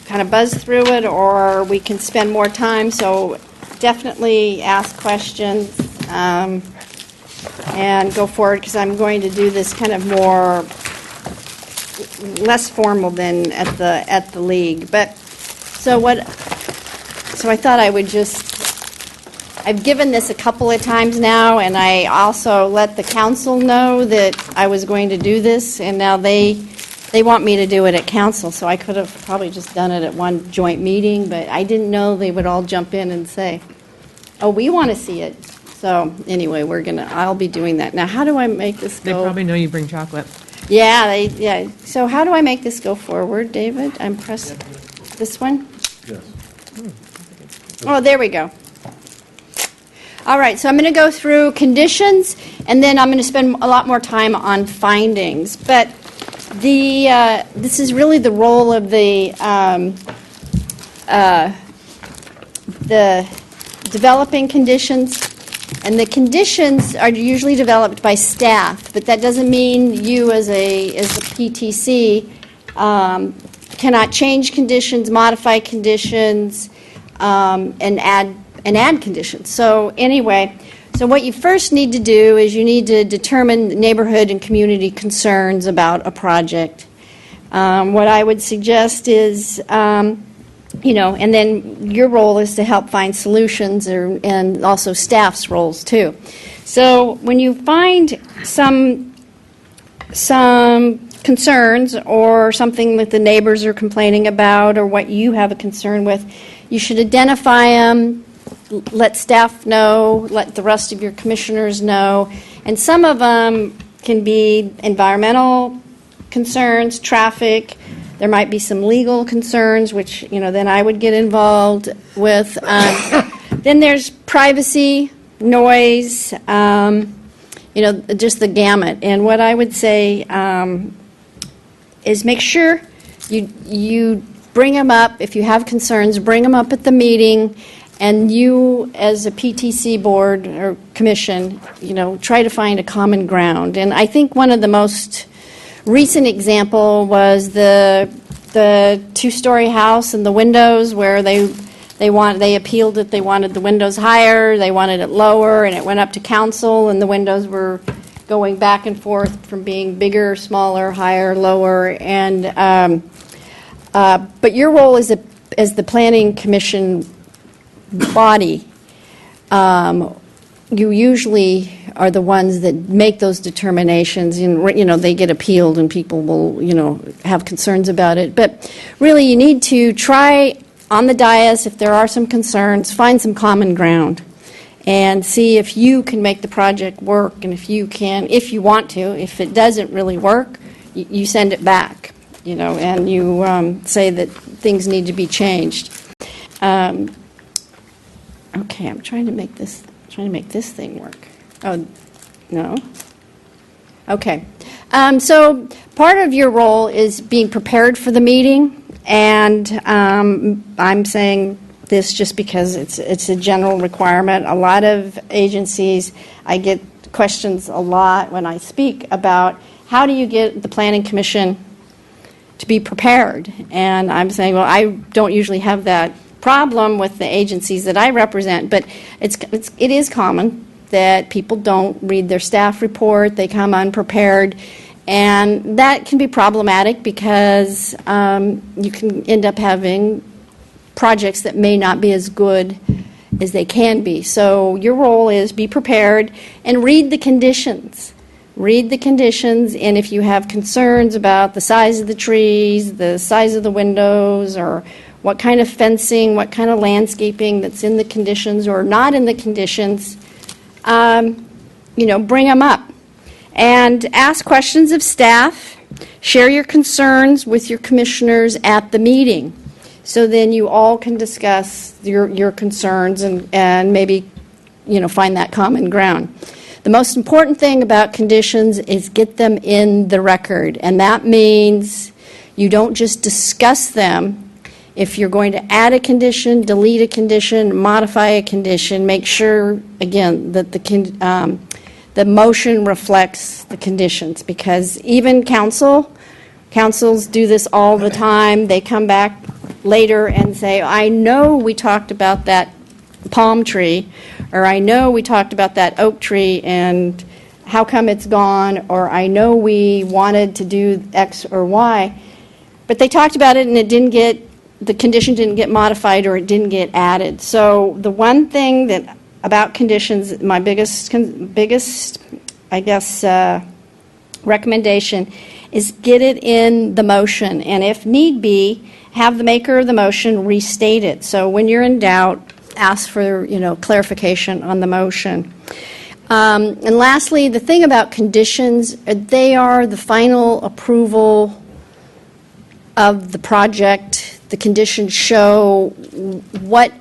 [SPEAKER 9] kind of buzz through it, or we can spend more time. So definitely ask questions and go forward, because I'm going to do this kind of less formal than at the league. But so I thought I would I've given this a couple of times now, and I also let the council know that I was going to do this, and now they want me to do it at council, so I could have probably just done it at one joint meeting, but I didn't know they would all jump in and say, oh, we want to see it. So anyway, I'll be doing that. Now, how do I make this
[SPEAKER 8] They
[SPEAKER 9] go?
[SPEAKER 8] probably know you bring chocolate.
[SPEAKER 9] Yeah. So how do I make this go forward, David? I'm pressing this one?
[SPEAKER 5] Yes.
[SPEAKER 9] Oh, there we go. All right, so I'm going to go through conditions, and then I'm going to spend a lot more time on findings. But this is really the role of the developing conditions. And the conditions are usually developed by staff, but that doesn't mean you as a PTC cannot change conditions, modify conditions, and add conditions. So anyway, so what you first need to do is you need to determine neighborhood and community concerns about a project. What I would suggest is, and then your role is to help find solutions, and also staff's roles too. So when you find some concerns or something that the neighbors are complaining about or what you have a concern with, you should identify them, let staff know, let the rest of your commissioners know. And some of them can be environmental concerns, traffic. There might be some legal concerns, which, then I would get involved with. Then there's privacy, noise, just the gamut. And what I would say is make sure you bring them up. If you have concerns, bring them up at the meeting. And you, as a PTC board or commission, try to find a common ground. And I think one of the most recent example was the two-story house and the windows, where they appealed it. They wanted the windows higher, they wanted it lower, and it went up to council, and the windows were going back and forth from being bigger, smaller, higher, lower. And but your role as the planning commission body you usually are the ones that make those determinations, and, you know, they get appealed and people will, you know, have concerns about it. But really, you need to try on the dais, if there are some concerns, find some common ground and see if you can make the project work, and if you can, if you want to. If it doesn't really work, you send it back, you know, and you say that things need to be changed. Okay, I'm trying to make this thing work. Oh, no. Okay. So part of your role is being prepared for the meeting, and I'm saying this just because it's a general requirement. A lot of agencies, I get questions a lot when I speak about how do you get the Planning Commission to be prepared? And I'm saying, well, I don't usually have that problem with the agencies that I represent, but it is common that people don't read their staff report, they come unprepared, and that can be problematic because you can end up having projects that may not be as good as they can be. So your role is be prepared and read the conditions. Read the conditions, and if you have concerns about the size of the trees, the size of the windows, or what kind of fencing, what kind of landscaping that's in the conditions or not in the conditions, you know, bring them up. And ask questions of staff. Share your concerns with your commissioners at the meeting. So then you all can discuss your concerns and maybe, you know, find that common ground. The most important thing about conditions is get them in the record. And that means you don't just discuss them. If you're going to add a condition, delete a condition, modify a condition, make sure, again, that the motion reflects the conditions, because even councils do this all the time. They come back later and say, I know we talked about that palm tree, or I know we talked about that oak tree, and how come it's gone, or I know we wanted to do X or Y, but they talked about it and it didn't get, the condition didn't get modified or it didn't get added. So the one thing that about conditions, my biggest, I guess, recommendation is get it in the motion, and if need be, have the maker of the motion restate it. So when you're in doubt, ask for, you know, clarification on the motion. And lastly, the thing about conditions, they are the final approval of the project. The conditions show what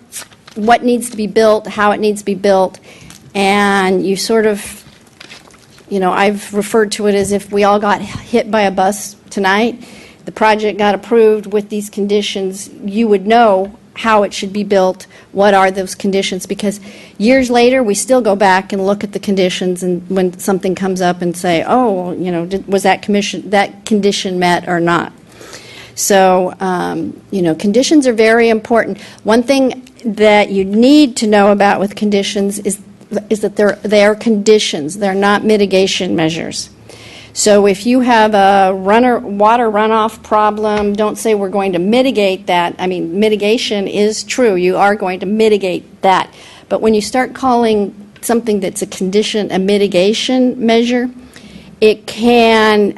[SPEAKER 9] needs to be built, how it needs to be built, and you sort of, you know, I've referred to it as if we all got hit by a bus tonight, the project got approved with these conditions, you would know how it should be built, what are those conditions, because years later we still go back and look at the conditions, and when something comes up and say, oh, you know, was that condition met or not? So, you know, conditions are very important. One thing that you need to know about with conditions is that they are conditions. They're not mitigation measures. So if you have a water runoff problem, don't say we're going to mitigate that. I mean, mitigation is true. You are going to mitigate that. But when you start calling something that's a condition a mitigation measure, it can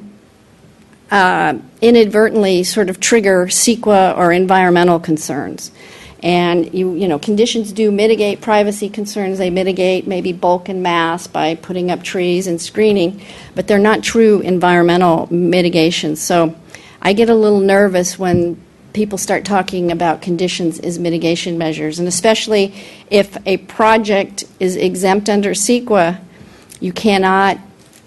[SPEAKER 9] inadvertently sort of trigger CEQA or environmental concerns. And you know, conditions do mitigate privacy concerns. They mitigate maybe bulk and mass by putting up trees and screening, but they're not true environmental mitigations. So I get a little nervous when people start talking about conditions as mitigation measures, and especially if a project is exempt under CEQA, you cannot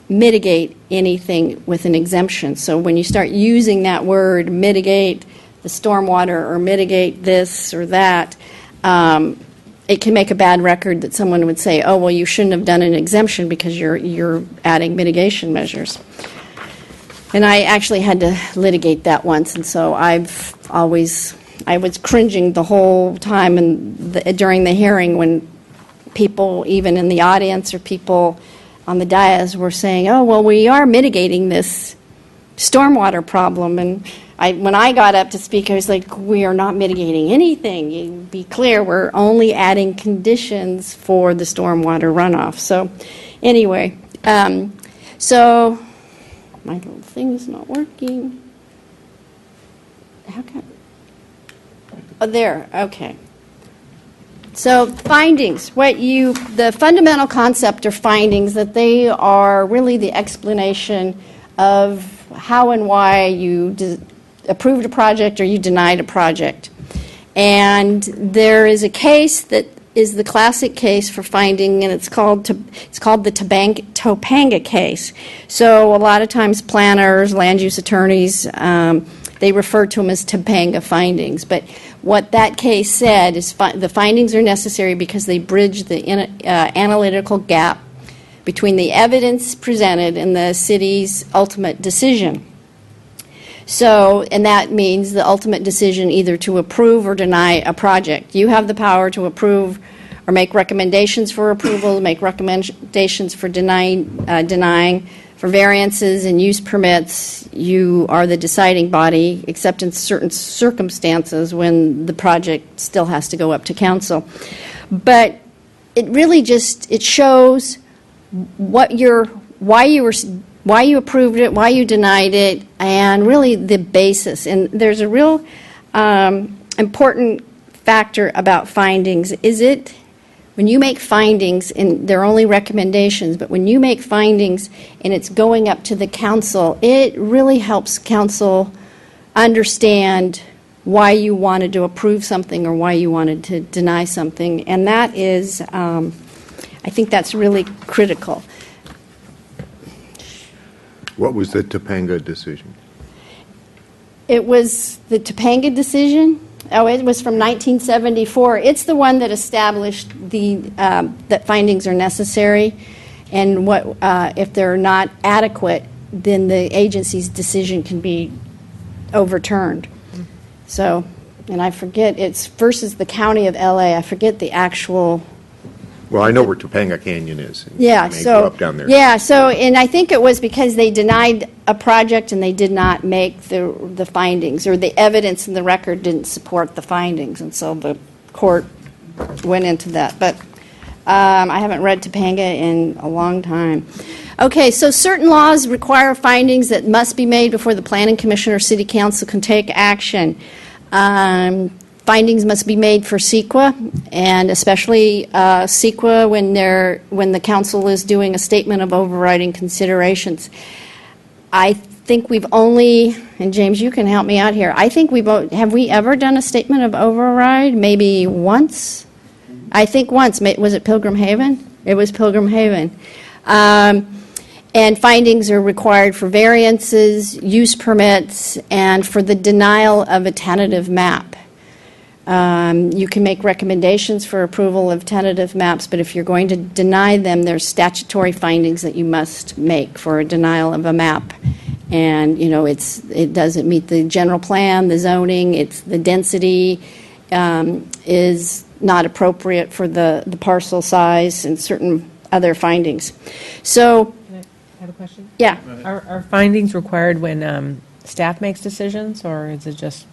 [SPEAKER 9] mitigate anything with an exemption. So when you start using that word, mitigate the stormwater or mitigate this or that, it can make a bad record that someone would say, oh, well, you shouldn't have done an exemption because you're adding mitigation measures. And I actually had to litigate that once, and so I was cringing the whole time during the hearing when people, even in the audience or people on the dais, were saying, oh, well, we are mitigating this stormwater problem. And when I got up to speak, I was like, we are not mitigating anything. You be clear, we're only adding conditions for the stormwater runoff. So anyway, so my little thing is not working. How come? Oh, there, okay. So findings, the fundamental concept are findings, that they are really the explanation of how and why you approved a project or you denied a project. And there is a case that is the classic case for finding, and it's called the Topanga case. So a lot of times planners, land use attorneys, they refer to them as Topanga findings. But what that case said is the findings are necessary because they bridge the analytical gap between the evidence presented and the city's ultimate decision. So, and that means the ultimate decision either to approve or deny a project. You have the power to approve or make recommendations for approval, make recommendations for denying. For variances and use permits, you are the deciding body, except in certain circumstances when the project still has to go up to council. But it really it shows why you approved it, why you denied it, and really the basis. And there's a real important factor about findings. When you make findings, and they're only recommendations, but when you make findings and it's going up to the council, it really helps council understand why you wanted to approve something or why you wanted to deny something. And that is, I think that's really critical.
[SPEAKER 3] What was the Topanga decision?
[SPEAKER 9] It was the Topanga decision. Oh, it was from 1974. It's the one that established that findings are necessary, and if they're not adequate, then the agency's decision can be overturned. So, and I forget, it's versus the County of LA. I forget the actual.
[SPEAKER 3] Well, I know where Topanga Canyon is.
[SPEAKER 9] Yeah,
[SPEAKER 3] I may go up down there.
[SPEAKER 9] Yeah, so, and I think it was because they denied a project and they did not make the findings, or the evidence in the record didn't support the findings, and so the court went into that. But I haven't read Topanga in a long time. Okay, so certain laws require findings that must be made before the Planning Commission or City Council can take action. Findings must be made for CEQA, and especially CEQA when the council is doing a statement of overriding considerations. I think we've only, and James, you can help me out here. I think have we ever done a statement of override? Maybe once. I think once. Was it Pilgrim Haven? It was Pilgrim Haven. And findings are required for variances, use permits, and for the denial of a tentative map. You can make recommendations for approval of tentative maps, but if you're going to deny them, there's statutory findings that you must make for a denial of a map. And, it doesn't meet the general plan, the zoning, the density is not appropriate for the parcel size and certain other findings. So,
[SPEAKER 8] I have a question.
[SPEAKER 9] yeah.
[SPEAKER 8] Are findings required when staff makes decisions, or is it just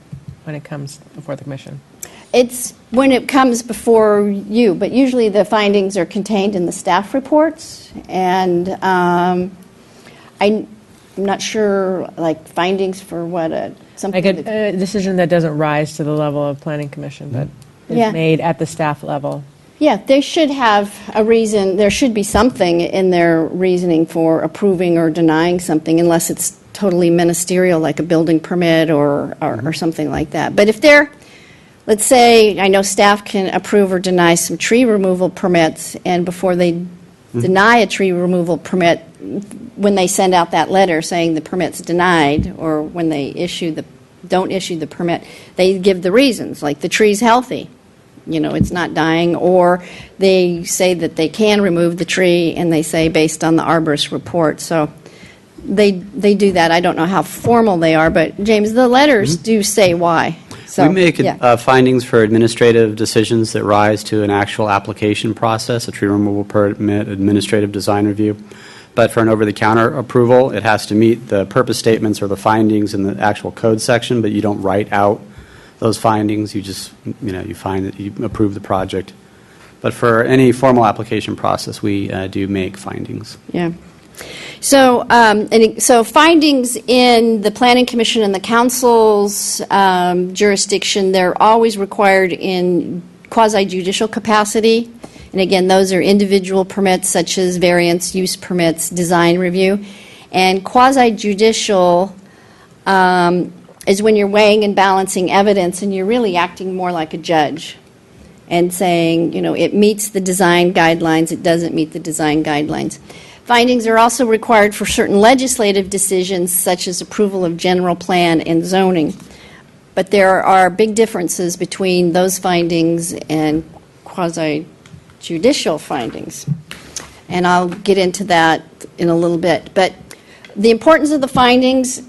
[SPEAKER 8] when it comes before the commission?
[SPEAKER 9] It's when it comes before you, but usually the findings are contained in the staff reports, and I'm not sure, findings for what something.
[SPEAKER 8] Like a decision that doesn't rise to the level of planning commission, but is
[SPEAKER 9] Yeah.
[SPEAKER 8] made at the staff level.
[SPEAKER 9] Yeah, they should have a reason. There should be something in their reasoning for approving or denying something, unless it's totally ministerial, like a building permit or something like that. But if let's say, I know staff can approve or deny some tree removal permits, and before they deny a tree removal permit, when they send out that letter saying the permit's denied, or when they don't issue the permit, they give the reasons, like the tree's healthy, it's not dying, or they say that they can remove the tree, and they say based on the arborist report. So they do that. I don't know how formal they are, but James, the letters do say why. So,
[SPEAKER 7] We make
[SPEAKER 9] yeah.
[SPEAKER 7] findings for administrative decisions that rise to an actual application process, a tree removal permit, administrative design review. But for an over-the-counter approval, it has to meet the purpose statements or the findings in the actual code section, but you don't write out those findings. You just, you find that you approve the project. But for any formal application process, we do make findings.
[SPEAKER 9] Yeah. So, so findings in the Planning Commission and the Council's jurisdiction, they're always required in quasi-judicial capacity. And again, those are individual permits such as variance, use permits, design review. And quasi-judicial is when you're weighing and balancing evidence and you're really acting more like a judge and saying, it meets the design guidelines, it doesn't meet the design guidelines. Findings are also required for certain legislative decisions such as approval of general plan and zoning. But there are big differences between those findings and quasi-judicial findings. And I'll get into that in a little bit. But the importance of the findings,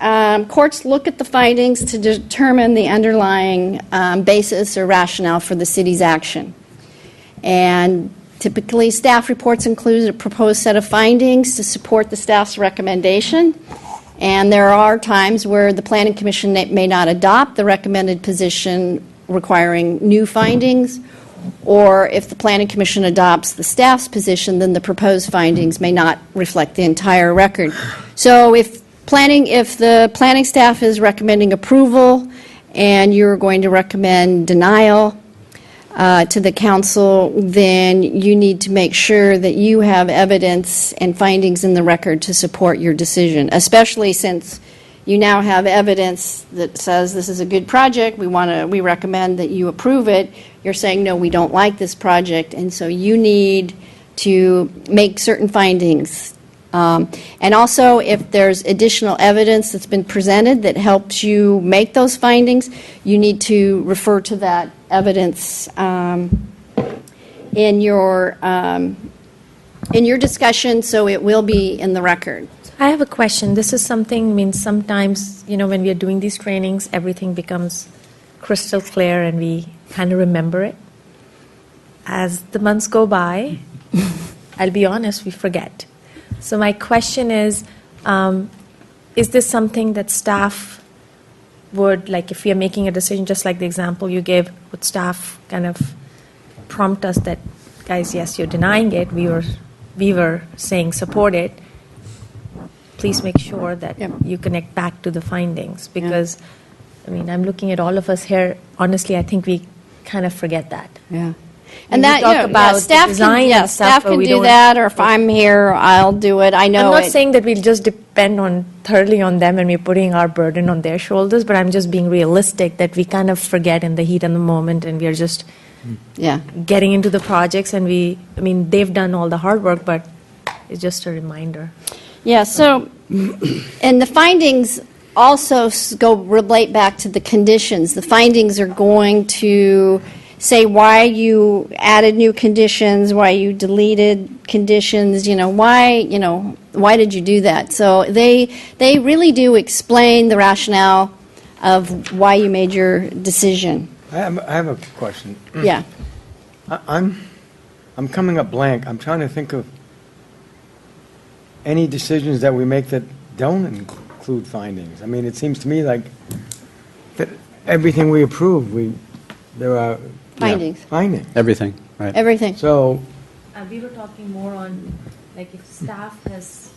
[SPEAKER 9] courts look at the findings to determine the underlying basis or rationale for the city's action. And typically, staff reports include a proposed set of findings to support the staff's recommendation. And there are times where the Planning Commission may not adopt the recommended position requiring new findings, or if the Planning Commission adopts the staff's position, then the proposed findings may not reflect the entire record. So if the planning staff is recommending approval and you're going to recommend denial to the council, then you need to make sure that you have evidence and findings in the record to support your decision, especially since you now have evidence that says this is a good project, we recommend that you approve it. You're saying, no, we don't like this project, and so you need to make certain findings. And also, if there's additional evidence that's been presented that helps you make those findings, you need to refer to that evidence in your discussion, so it will be in the record.
[SPEAKER 4] I have a question. This is something, sometimes, when we are doing these trainings, everything becomes crystal clear and we kind of remember it. As the months go by, I'll be honest, we forget. So my question is this something that staff would, like if we are making a decision, just like the example you gave, would staff kind of prompt us that, guys, yes, you're denying it, we were saying support it, please make sure that you connect back to the findings, because, I'm looking at all of us here, honestly, I think we kind of forget that.
[SPEAKER 9] Yeah.
[SPEAKER 4] And
[SPEAKER 9] that,
[SPEAKER 4] talk about
[SPEAKER 9] staff
[SPEAKER 4] design
[SPEAKER 9] can,
[SPEAKER 4] and stuff,
[SPEAKER 9] staff
[SPEAKER 4] but
[SPEAKER 9] can
[SPEAKER 4] we
[SPEAKER 9] do
[SPEAKER 4] don't-
[SPEAKER 9] that, or if I'm here, I'll do it. I know
[SPEAKER 4] I'm not
[SPEAKER 9] it.
[SPEAKER 4] saying that we'll just depend thoroughly on them and we're putting our burden on their shoulders, but I'm just being realistic that we kind of forget in the heat and the moment, and we are just
[SPEAKER 9] Yeah.
[SPEAKER 4] getting into the projects, and they've done all the hard work, but it's just a reminder.
[SPEAKER 9] Yeah, so, and the findings also relate back to the conditions. The findings are going to say why you added new conditions, why you deleted conditions, why did you do that? So they really do explain the rationale of why you made your decision.
[SPEAKER 6] I have a question.
[SPEAKER 9] Yeah.
[SPEAKER 6] I'm coming up blank. I'm trying to think of any decisions that we make that don't include findings. It seems to me like that everything we approve, there are
[SPEAKER 9] Findings.
[SPEAKER 6] findings.
[SPEAKER 7] Everything, right?
[SPEAKER 9] Everything.
[SPEAKER 6] So,
[SPEAKER 4] We were talking more on, like, if staff has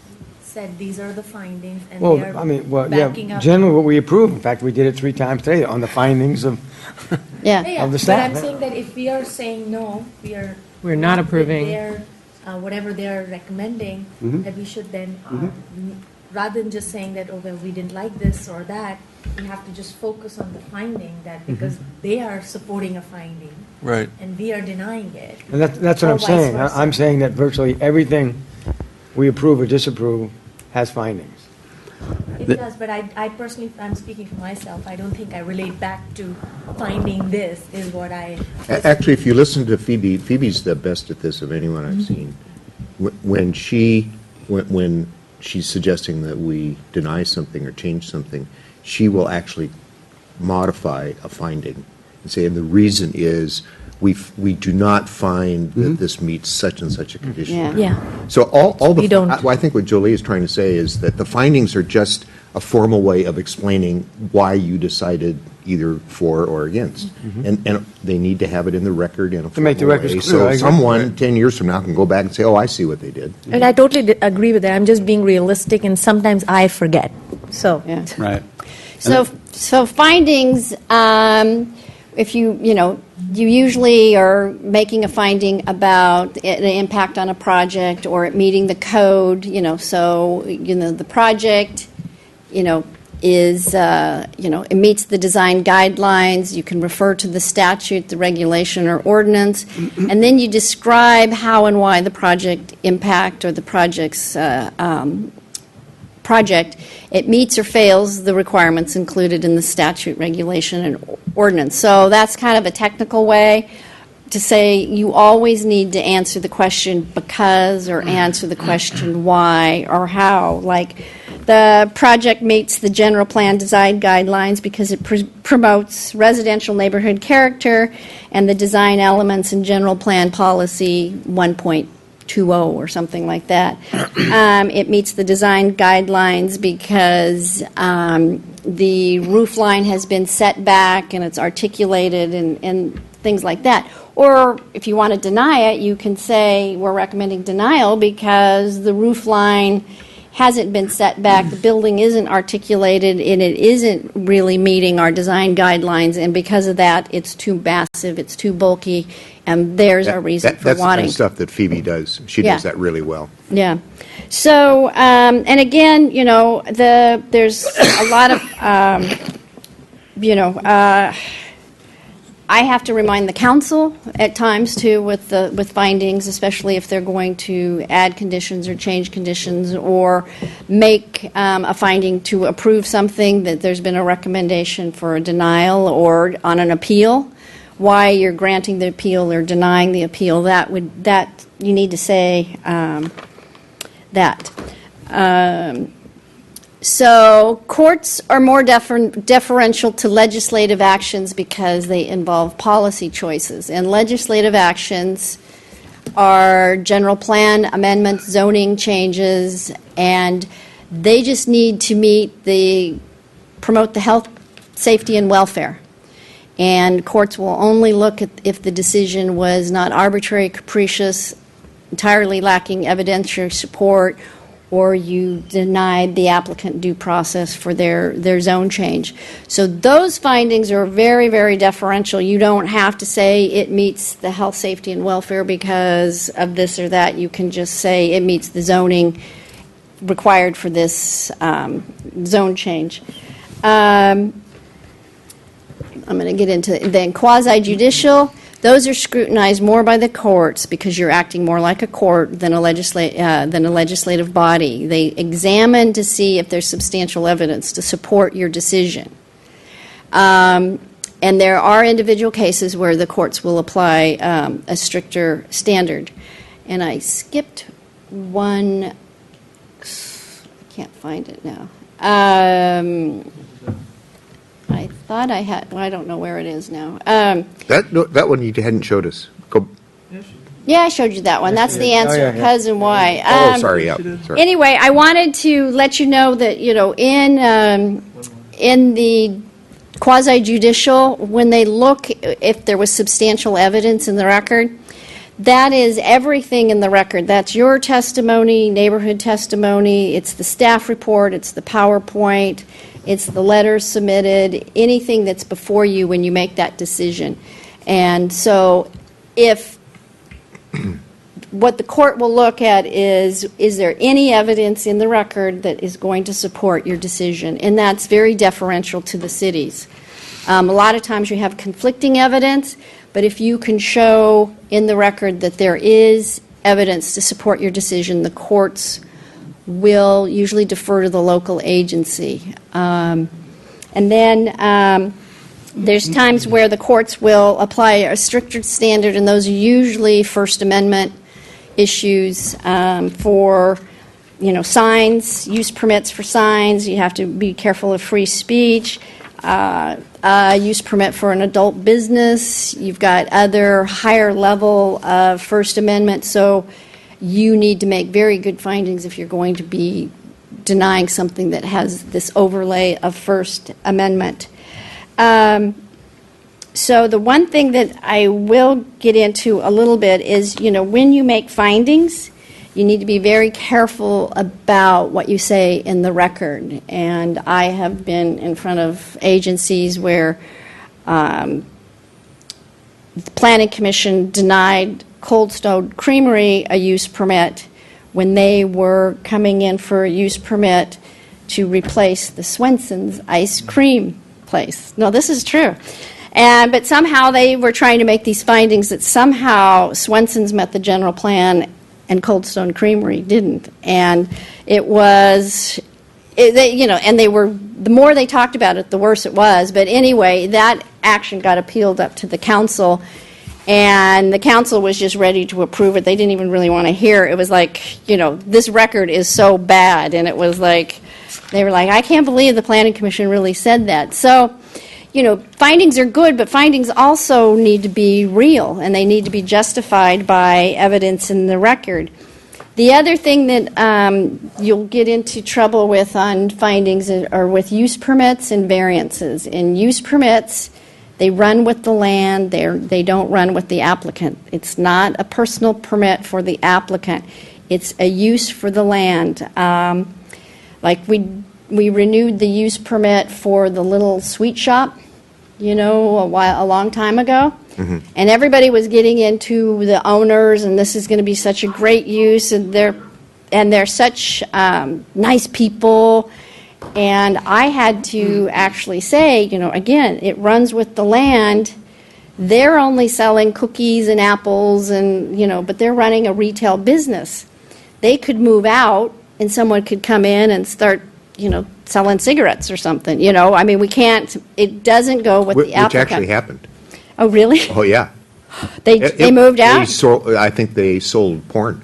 [SPEAKER 4] said these are the findings, and
[SPEAKER 6] well,
[SPEAKER 4] they're backing up.
[SPEAKER 6] generally what we approve, in fact, we did it 3 times today on the findings of,
[SPEAKER 9] Yeah.
[SPEAKER 6] of the
[SPEAKER 4] But
[SPEAKER 6] staff.
[SPEAKER 4] I'm saying that if we are saying no,
[SPEAKER 8] We're not
[SPEAKER 4] with
[SPEAKER 8] approving.
[SPEAKER 4] their, whatever they're recommending, that we should then, rather than just saying that, oh, well, we didn't like this or that, we have to just focus on the finding, that because they are supporting a finding
[SPEAKER 1] Right.
[SPEAKER 4] and we are denying it.
[SPEAKER 6] And that's what
[SPEAKER 4] Or
[SPEAKER 6] I'm
[SPEAKER 4] vice
[SPEAKER 6] saying.
[SPEAKER 4] versa.
[SPEAKER 6] I'm saying that virtually everything we approve or disapprove has findings.
[SPEAKER 4] It does, but I personally, I'm speaking for myself, I don't think I relate back to finding this is what I.
[SPEAKER 3] Actually, if you listen to Phoebe, Phoebe's the best at this of anyone I've seen. When she's suggesting that we deny something or change something, she will actually modify a finding and say, and the reason is we do not find that this meets such and such a condition.
[SPEAKER 9] Yeah.
[SPEAKER 4] Yeah.
[SPEAKER 3] So all the,
[SPEAKER 4] We don't.
[SPEAKER 3] I think what Jolie is trying to say is that the findings are just a formal way of explaining why you decided either for or against. And they need to have it in the record in a
[SPEAKER 6] To make the
[SPEAKER 3] formal
[SPEAKER 6] records
[SPEAKER 3] way.
[SPEAKER 6] clear, I
[SPEAKER 3] So
[SPEAKER 6] agree.
[SPEAKER 3] someone 10 years from now can go back and say, oh, I see what they did.
[SPEAKER 4] And I totally agree with that. I'm just being realistic, and sometimes I forget. So,
[SPEAKER 9] Yeah.
[SPEAKER 7] Right.
[SPEAKER 9] So findings, if you usually are making a finding about an impact on a project or it meeting the code, so, the project, is, it meets the design guidelines, you can refer to the statute, the regulation, or ordinance, and then you describe how and why the project impact or the project's project, it meets or fails the requirements included in the statute, regulation, and ordinance. So that's kind of a technical way to say you always need to answer the question because or answer the question why or how. Like the project meets the general plan design guidelines because it promotes residential neighborhood character and the design elements in general plan policy 1.20 or something like that. It meets the design guidelines because the roof line has been set back and it's articulated and things like that. Or if you want to deny it, you can say we're recommending denial because the roof line hasn't been set back, the building isn't articulated, and it isn't really meeting our design guidelines, and because of that, it's too massive, it's too bulky, and there's our reason for
[SPEAKER 3] That's the kind
[SPEAKER 9] wanting.
[SPEAKER 3] of stuff that Phoebe does. She
[SPEAKER 9] Yeah.
[SPEAKER 3] does that really well.
[SPEAKER 9] Yeah. So, and again, there's a lot of, I have to remind the council at times too with findings, especially if they're going to add conditions or change conditions or make a finding to approve something that there's been a recommendation for a denial or on an appeal. Why you're granting the appeal or denying the appeal, that you need to say that. So courts are more deferential to legislative actions because they involve policy choices. And legislative actions are general plan amendments, zoning changes, and they just need to promote the health, safety, and welfare. And courts will only look at if the decision was not arbitrary, capricious, entirely lacking evidentiary support, or you denied the applicant due process for their zone change. So those findings are very, very deferential. You don't have to say it meets the health, safety, and welfare because of this or that. You can just say it meets the zoning required for this zone change. I'm going to get into then quasi-judicial. Those are scrutinized more by the courts because you're acting more like a court than a legislative body. They examine to see if there's substantial evidence to support your decision. And there are individual cases where the courts will apply a stricter standard. And I skipped one. I can't find it now. I thought I had. Well, I don't know where it is now.
[SPEAKER 3] That one you hadn't showed us.
[SPEAKER 9] Yeah, I showed you that one. That's the answer.
[SPEAKER 6] yeah.
[SPEAKER 9] Because and why.
[SPEAKER 3] Oh, sorry, yeah, sorry.
[SPEAKER 9] Anyway, I wanted to let you know that in the quasi-judicial, when they look if there was substantial evidence in the record, that is everything in the record. That's your testimony, neighborhood testimony. It's the staff report. It's the PowerPoint. It's the letters submitted. Anything that's before you when you make that decision. And so, if what the court will look at is there any evidence in the record that is going to support your decision? And that's very deferential to the cities. A lot of times you have conflicting evidence, but if you can show in the record that there is evidence to support your decision, the courts will usually defer to the local agency. And then there's times where the courts will apply a stricter standard, and those are usually First Amendment issues for, signs, use permits for signs. You have to be careful of free speech. a use permit for an adult business. You've got other higher level of First Amendment. So you need to make very good findings if you're going to be denying something that has this overlay of First Amendment. So the one thing that I will get into a little bit is, when you make findings, you need to be very careful about what you say in the record. And I have been in front of agencies where the Planning Commission denied Cold Stone Creamery a use permit when they were coming in for a use permit to replace the Swenson's ice cream place. No, this is true. But somehow they were trying to make these findings that somehow Swenson's met the general plan and Cold Stone Creamery didn't. And it was, and they were, the more they talked about it, the worse it was. But anyway, that action got appealed up to the council, and the council was just ready to approve it. They didn't even really want to hear. It was like, this record is so bad. And it was like, they were like, I can't believe the Planning Commission really said that. So, findings are good, but findings also need to be real, and they need to be justified by evidence in the record. The other thing that you'll get into trouble with on findings are with use permits and variances. In use permits, they run with the land, they don't run with the applicant. It's not a personal permit for the applicant. It's a use for the land. Like we renewed the use permit for the little sweet shop, a long time ago. Mm-hmm. And everybody was getting into the owners, and this is going to be such a great use, and they're such nice people. And I had to actually say, again, it runs with the land. They're only selling cookies and apples, and but they're running a retail business. They could move out, and someone could come in and start selling cigarettes or something, I mean, we can't, it doesn't go with the applicant.
[SPEAKER 3] Which actually happened.
[SPEAKER 9] Oh, really?
[SPEAKER 3] Oh, yeah.
[SPEAKER 9] They moved out?
[SPEAKER 3] I think they sold porn.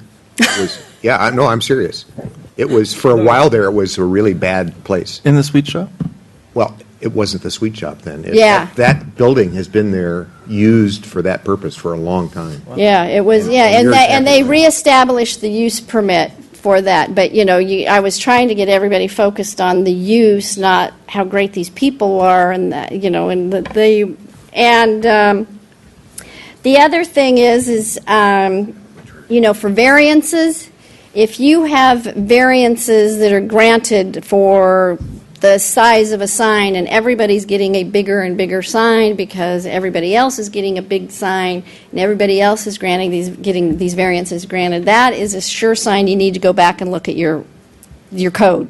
[SPEAKER 3] No, I'm serious. It was, for a while there, it was a really bad place.
[SPEAKER 1] In the sweet shop?
[SPEAKER 3] Well, it wasn't the sweet shop then.
[SPEAKER 9] Yeah.
[SPEAKER 3] That building has been there, used for that purpose for a long time.
[SPEAKER 9] Yeah, it was, and they reestablished the use permit for that. But, I was trying to get everybody focused on the use, not how great these people are, and that, the other thing is for variances, if you have variances that are granted for the size of a sign, and everybody's getting a bigger and bigger sign because everybody else is getting a big sign, and everybody else is getting these variances granted, that is a sure sign you need to go back and look at your code.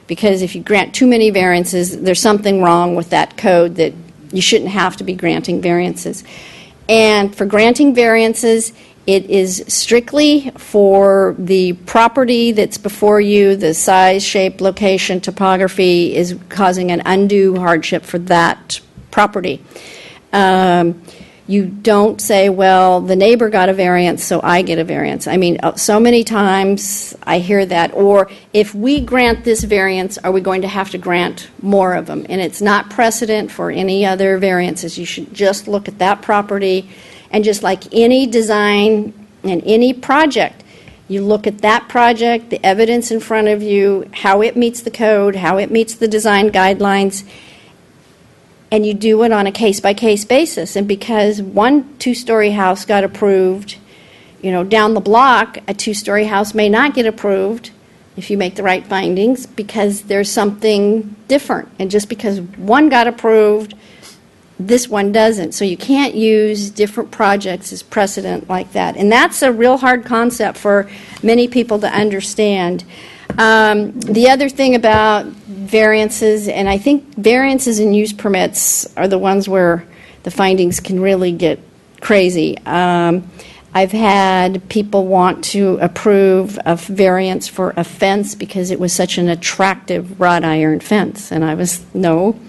[SPEAKER 9] Because if you grant too many variances, there's something wrong with that code that you shouldn't have to be granting variances. And for granting variances, it is strictly for the property that's before you. The size, shape, location, topography is causing an undue hardship for that property. You don't say, well, the neighbor got a variance, so I get a variance. I mean, so many times I hear that. Or if we grant this variance, are we going to have to grant more of them? And it's not precedent for any other variances. You should just look at that property. And just like any design and any project, you look at that project, the evidence in front of you, how it meets the code, how it meets the design guidelines, and you do it on a case-by-case basis. And because one two-story house got approved, down the block, a two-story house may not get approved if you make the right findings because there's something different. And just because one got approved, this one doesn't. So you can't use different projects as precedent like that. And that's a real hard concept for many people to understand. The other thing about variances, and I think variances and use permits are the ones where the findings can really get crazy. I've had people want to approve a variance for a fence because it was such an attractive wrought iron fence. And I was, no.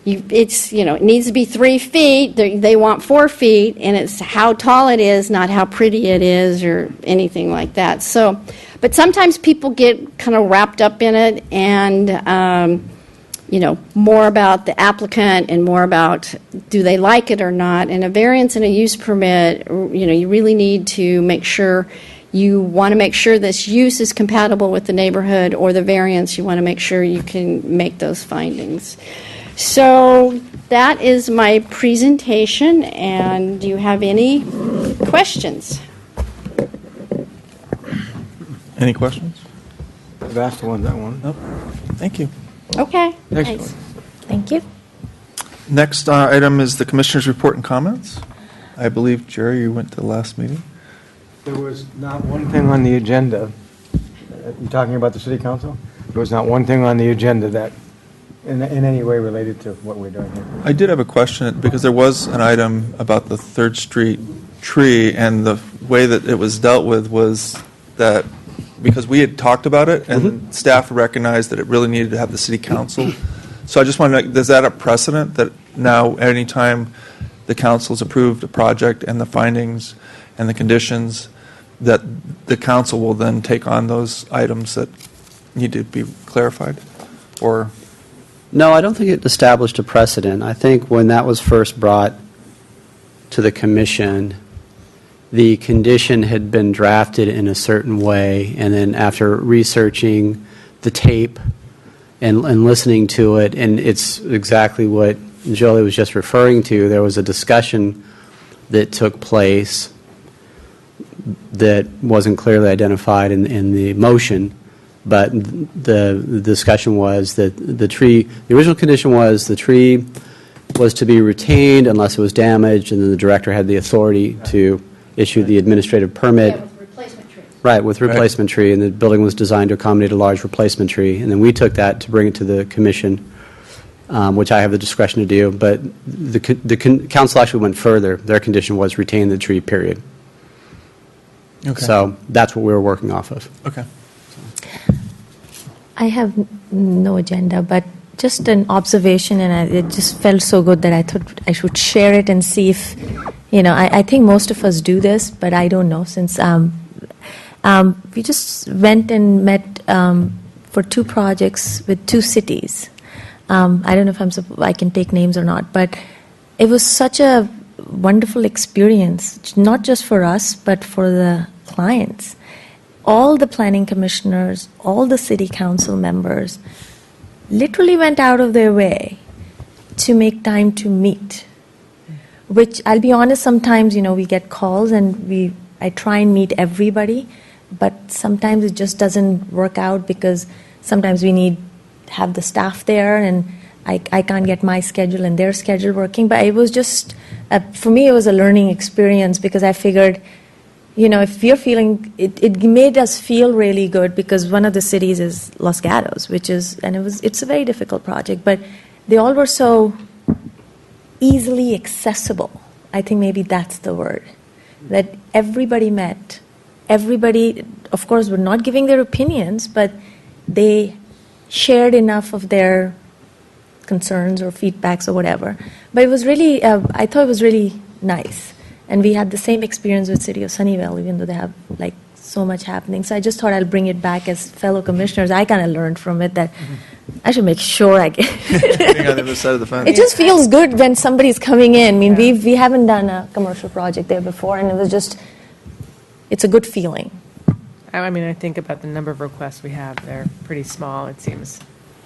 [SPEAKER 9] It needs to be 3 feet. They want 4 feet, and it's how tall it is, not how pretty it is, or anything like that. So, but sometimes people get kind of wrapped up in it, and more about the applicant and more about do they like it or not. And a variance and a use permit, you really need to make sure, you want to make sure this use is compatible with the neighborhood, or the variance, you want to make sure you can make those findings. So that is my presentation, and do you have any questions?
[SPEAKER 1] Any questions?
[SPEAKER 6] I've asked the one, that one.
[SPEAKER 1] Nope. Thank you.
[SPEAKER 9] Okay,
[SPEAKER 6] Next
[SPEAKER 9] thanks.
[SPEAKER 4] Thank you.
[SPEAKER 1] Next item is the commissioner's report and comments. I believe, Jerry, you went to the last meeting.
[SPEAKER 6] There was not one thing on the agenda. You talking about the city council? There was not one thing on the agenda that in any way related to what we're doing here.
[SPEAKER 1] I did have a question, because there was an item about the Third Street tree, and the way that it was dealt with was that, because we had talked about it, and staff recognized that it really needed to have the city council. So I just want to know, is that a precedent that now, anytime the council's approved a project and the findings and the conditions, that the council will then take on those items that need to be clarified? Or?
[SPEAKER 7] No, I don't think it established a precedent. I think when that was first brought to the commission, the condition had been drafted in a certain way, and then after researching the tape and listening to it, and it's exactly what Jolie was just referring to, there was a discussion that took place that wasn't clearly identified in the motion, but the discussion was that the original condition was the tree was to be retained unless it was damaged, and then the director had the authority to issue the administrative permit.
[SPEAKER 9] Yeah, with replacement tree.
[SPEAKER 7] Right, with replacement tree, and the building was designed to accommodate a large replacement tree. And then we took that to bring it to the commission, which I have the discretion to do, but the council actually went further. Their condition was retain the tree, period.
[SPEAKER 1] Okay.
[SPEAKER 7] So that's what we were working off of.
[SPEAKER 1] Okay.
[SPEAKER 4] I have no agenda, but just an observation, and it just felt so good that I thought I should share it and see if, I think most of us do this, but I don't know, since we just went and met for 2 projects with 2 cities. I don't know if I can take names or not, but it was such a wonderful experience, not just for us, but for the clients. All the planning commissioners, all the city council members literally went out of their way to make time to meet, which I'll be honest, sometimes, we get calls and I try and meet everybody, but sometimes it just doesn't work out because sometimes we need to have the staff there, and I can't get my schedule and their schedule working. But it was just, for me, it was a learning experience, because I figured, if you're feeling, it made us feel really good, because one of the cities is Los Gatos, it's a very difficult project, but they all were so easily accessible. I think maybe that's the word, that everybody met. Everybody, of course, were not giving their opinions, but they shared enough of their concerns or feedbacks or whatever. But it was really, I thought it was really nice. And we had the same experience with City of Sunnyvale, even though they have so much happening. So I just thought I'll bring it back as fellow commissioners. I kind of learned from it that I should make sure I get.
[SPEAKER 1] Being on the other side of the fence.
[SPEAKER 4] It just feels good when somebody's coming in. I mean, we haven't done a commercial project there before, and it was just, it's a good feeling.
[SPEAKER 8] I mean, I think about the number of requests we have, they're pretty small. It seems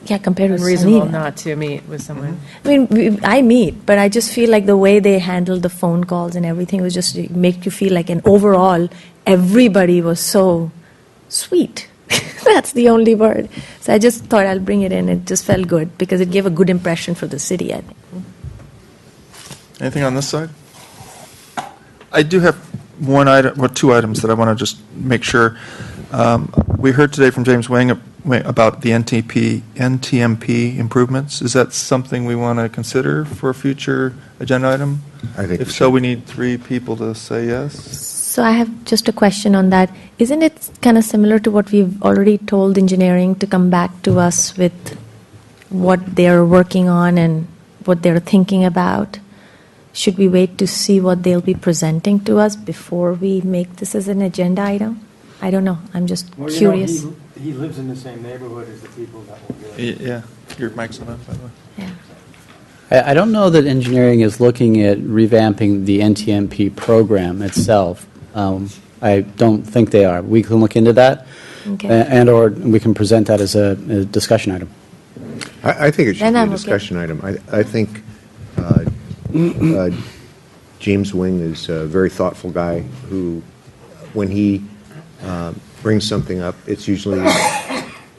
[SPEAKER 4] Yeah, compared to
[SPEAKER 8] unreasonable
[SPEAKER 4] Sunnyvale.
[SPEAKER 8] not to meet with someone.
[SPEAKER 4] I mean, I meet, but I just feel like the way they handled the phone calls and everything was just make you feel like, and overall, everybody was so sweet. That's the only word. So I just thought I'll bring it in. It just felt good because it gave a good impression for the city, I think.
[SPEAKER 1] Anything on this side? I do have one item, or 2 items that I want to just make sure. We heard today from James Wang about the NTMP improvements. Is that something we want to consider for a future agenda item?
[SPEAKER 3] I think
[SPEAKER 1] If
[SPEAKER 3] we
[SPEAKER 1] so,
[SPEAKER 3] should.
[SPEAKER 1] we need 3 people to say yes.
[SPEAKER 4] So I have just a question on that. Isn't it kind of similar to what we've already told engineering to come back to us with what they're working on and what they're thinking about? Should we wait to see what they'll be presenting to us before we make this as an agenda item? I don't know. I'm just curious.
[SPEAKER 6] He lives in the same neighborhood as the people that will do it.
[SPEAKER 1] Yeah, your mic's on, by the way.
[SPEAKER 4] Yeah.
[SPEAKER 7] I don't know that engineering is looking at revamping the NTMP program itself. I don't think they are. We can look into that,
[SPEAKER 4] Okay.
[SPEAKER 7] and/or we can present that as a discussion item.
[SPEAKER 3] I think it should
[SPEAKER 4] Then
[SPEAKER 3] be a
[SPEAKER 4] I'm okay.
[SPEAKER 3] discussion item. I think James Wing is a very thoughtful guy who, when he brings something up, it's usually,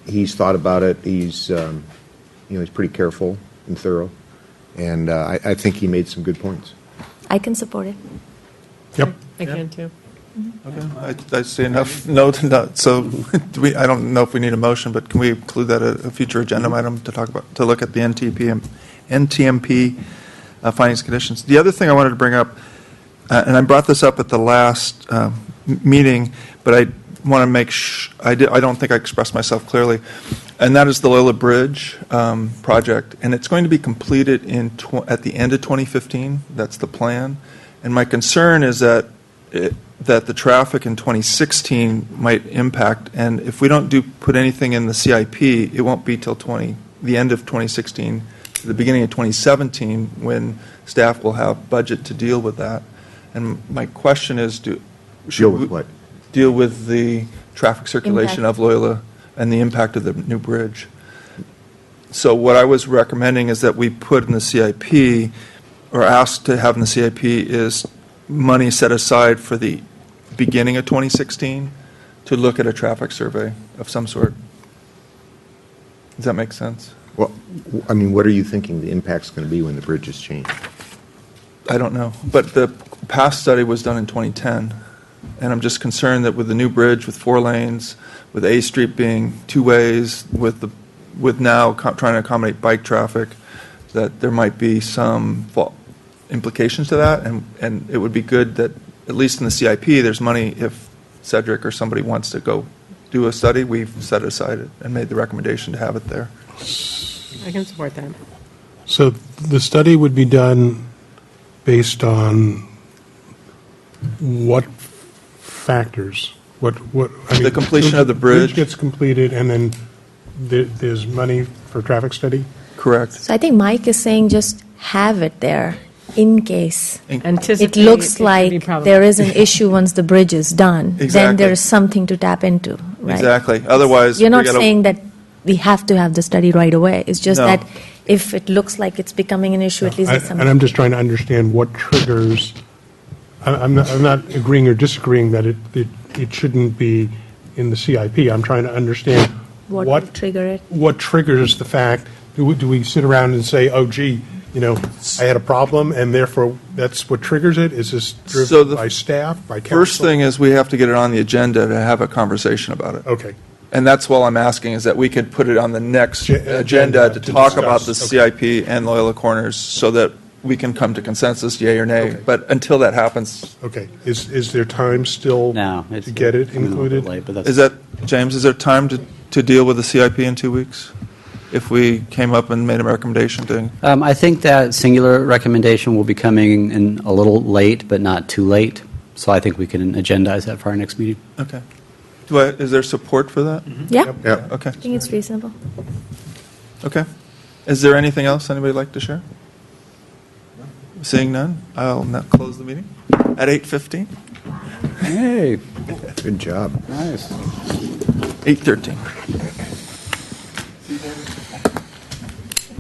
[SPEAKER 3] he's thought about it, he's pretty careful and thorough, and I think he made some good points.
[SPEAKER 4] I can support it.
[SPEAKER 10] Yep.
[SPEAKER 8] I can too.
[SPEAKER 1] Okay, I see enough note, so I don't know if we need a motion, but can we include that a future agenda item to talk about, to look at the NTMP findings conditions? The other thing I wanted to bring up, and I brought this up at the last meeting, but I want to make I don't think I expressed myself clearly, and that is the Loyola Bridge project, and it's going to be completed at the end of 2015. That's the plan, and my concern is that that the traffic in 2016 might impact, and if we don't put anything in the CIP, it won't be till the end of 2016, to the beginning of 2017, when staff will have budget to deal with that. And my question is,
[SPEAKER 3] Deal
[SPEAKER 1] should
[SPEAKER 3] with
[SPEAKER 1] we
[SPEAKER 3] what?
[SPEAKER 1] deal with the traffic circulation
[SPEAKER 4] Impact.
[SPEAKER 1] of Loyola and the impact of the new bridge? So what I was recommending is that we put in the CIP, or ask to have in the CIP, is money set aside for the beginning of 2016 to look at a traffic survey of some sort. Does that make sense?
[SPEAKER 3] Well, I mean, what are you thinking the impact's going to be when the bridge is changed?
[SPEAKER 1] I don't know. But the past study was done in 2010, and I'm just concerned that with the new bridge with 4 lanes, with A Street being 2 ways, with now trying to accommodate bike traffic, that there might be some implications to that, and it would be good that, at least in the CIP, there's money if Cedric or somebody wants to go do a study, we've set aside it and made the recommendation to have it there.
[SPEAKER 8] I can support that.
[SPEAKER 10] So the study would be done based on what factors? I mean,
[SPEAKER 1] The completion of the bridge.
[SPEAKER 10] gets completed, and then there's money for traffic study?
[SPEAKER 1] Correct.
[SPEAKER 4] So I think Mike is saying just have it there in case
[SPEAKER 8] Anticipate
[SPEAKER 4] it looks
[SPEAKER 8] could be
[SPEAKER 4] like
[SPEAKER 8] problematic.
[SPEAKER 4] there is an issue once the bridge is done. Then
[SPEAKER 1] Exactly.
[SPEAKER 4] there is something to tap into, right?
[SPEAKER 1] Exactly. Otherwise,
[SPEAKER 4] You're
[SPEAKER 1] we
[SPEAKER 4] not
[SPEAKER 1] gotta-
[SPEAKER 4] saying that we have to have the study right away. It's just
[SPEAKER 1] No.
[SPEAKER 4] that if it looks like it's becoming an issue, at least it's
[SPEAKER 10] And
[SPEAKER 4] something.
[SPEAKER 10] I'm just trying to understand what triggers, I'm not agreeing or disagreeing that it shouldn't be in the CIP. I'm trying to understand
[SPEAKER 4] What would trigger it?
[SPEAKER 10] what triggers the fact, do we sit around and say, oh gee, I had a problem, and therefore that's what triggers it? Is this
[SPEAKER 1] So
[SPEAKER 10] driven
[SPEAKER 1] the
[SPEAKER 10] by staff, by council?
[SPEAKER 1] First thing is we have to get it on the agenda to have a conversation about it.
[SPEAKER 10] Okay.
[SPEAKER 1] And that's all I'm asking, is that we could put it on the next
[SPEAKER 10] Agenda
[SPEAKER 1] agenda to
[SPEAKER 10] to
[SPEAKER 1] talk about the
[SPEAKER 10] discuss.
[SPEAKER 1] CIP and Loyola Corners so that we can come to consensus, yay or nay.
[SPEAKER 10] Okay.
[SPEAKER 1] But until that happens,
[SPEAKER 10] Okay. Is there time still
[SPEAKER 7] No. It's
[SPEAKER 10] to get it
[SPEAKER 7] a little bit
[SPEAKER 10] included?
[SPEAKER 7] late, but that's-
[SPEAKER 1] is that, James, is there time to deal with the CIP in 2 weeks? If we came up and made a recommendation to,
[SPEAKER 7] I think that singular recommendation will be coming in a little late, but not too late. So I think we can agendize that for our next meeting.
[SPEAKER 1] okay. Is there support for that?
[SPEAKER 4] Yeah,
[SPEAKER 3] Yeah.
[SPEAKER 1] Okay,
[SPEAKER 4] I think it's reasonable.
[SPEAKER 1] okay. Is there anything else anybody like to share? Seeing none, I'll now close the meeting at 8:15,
[SPEAKER 7] Hey,
[SPEAKER 3] Good job.
[SPEAKER 7] nice.
[SPEAKER 1] 8:13.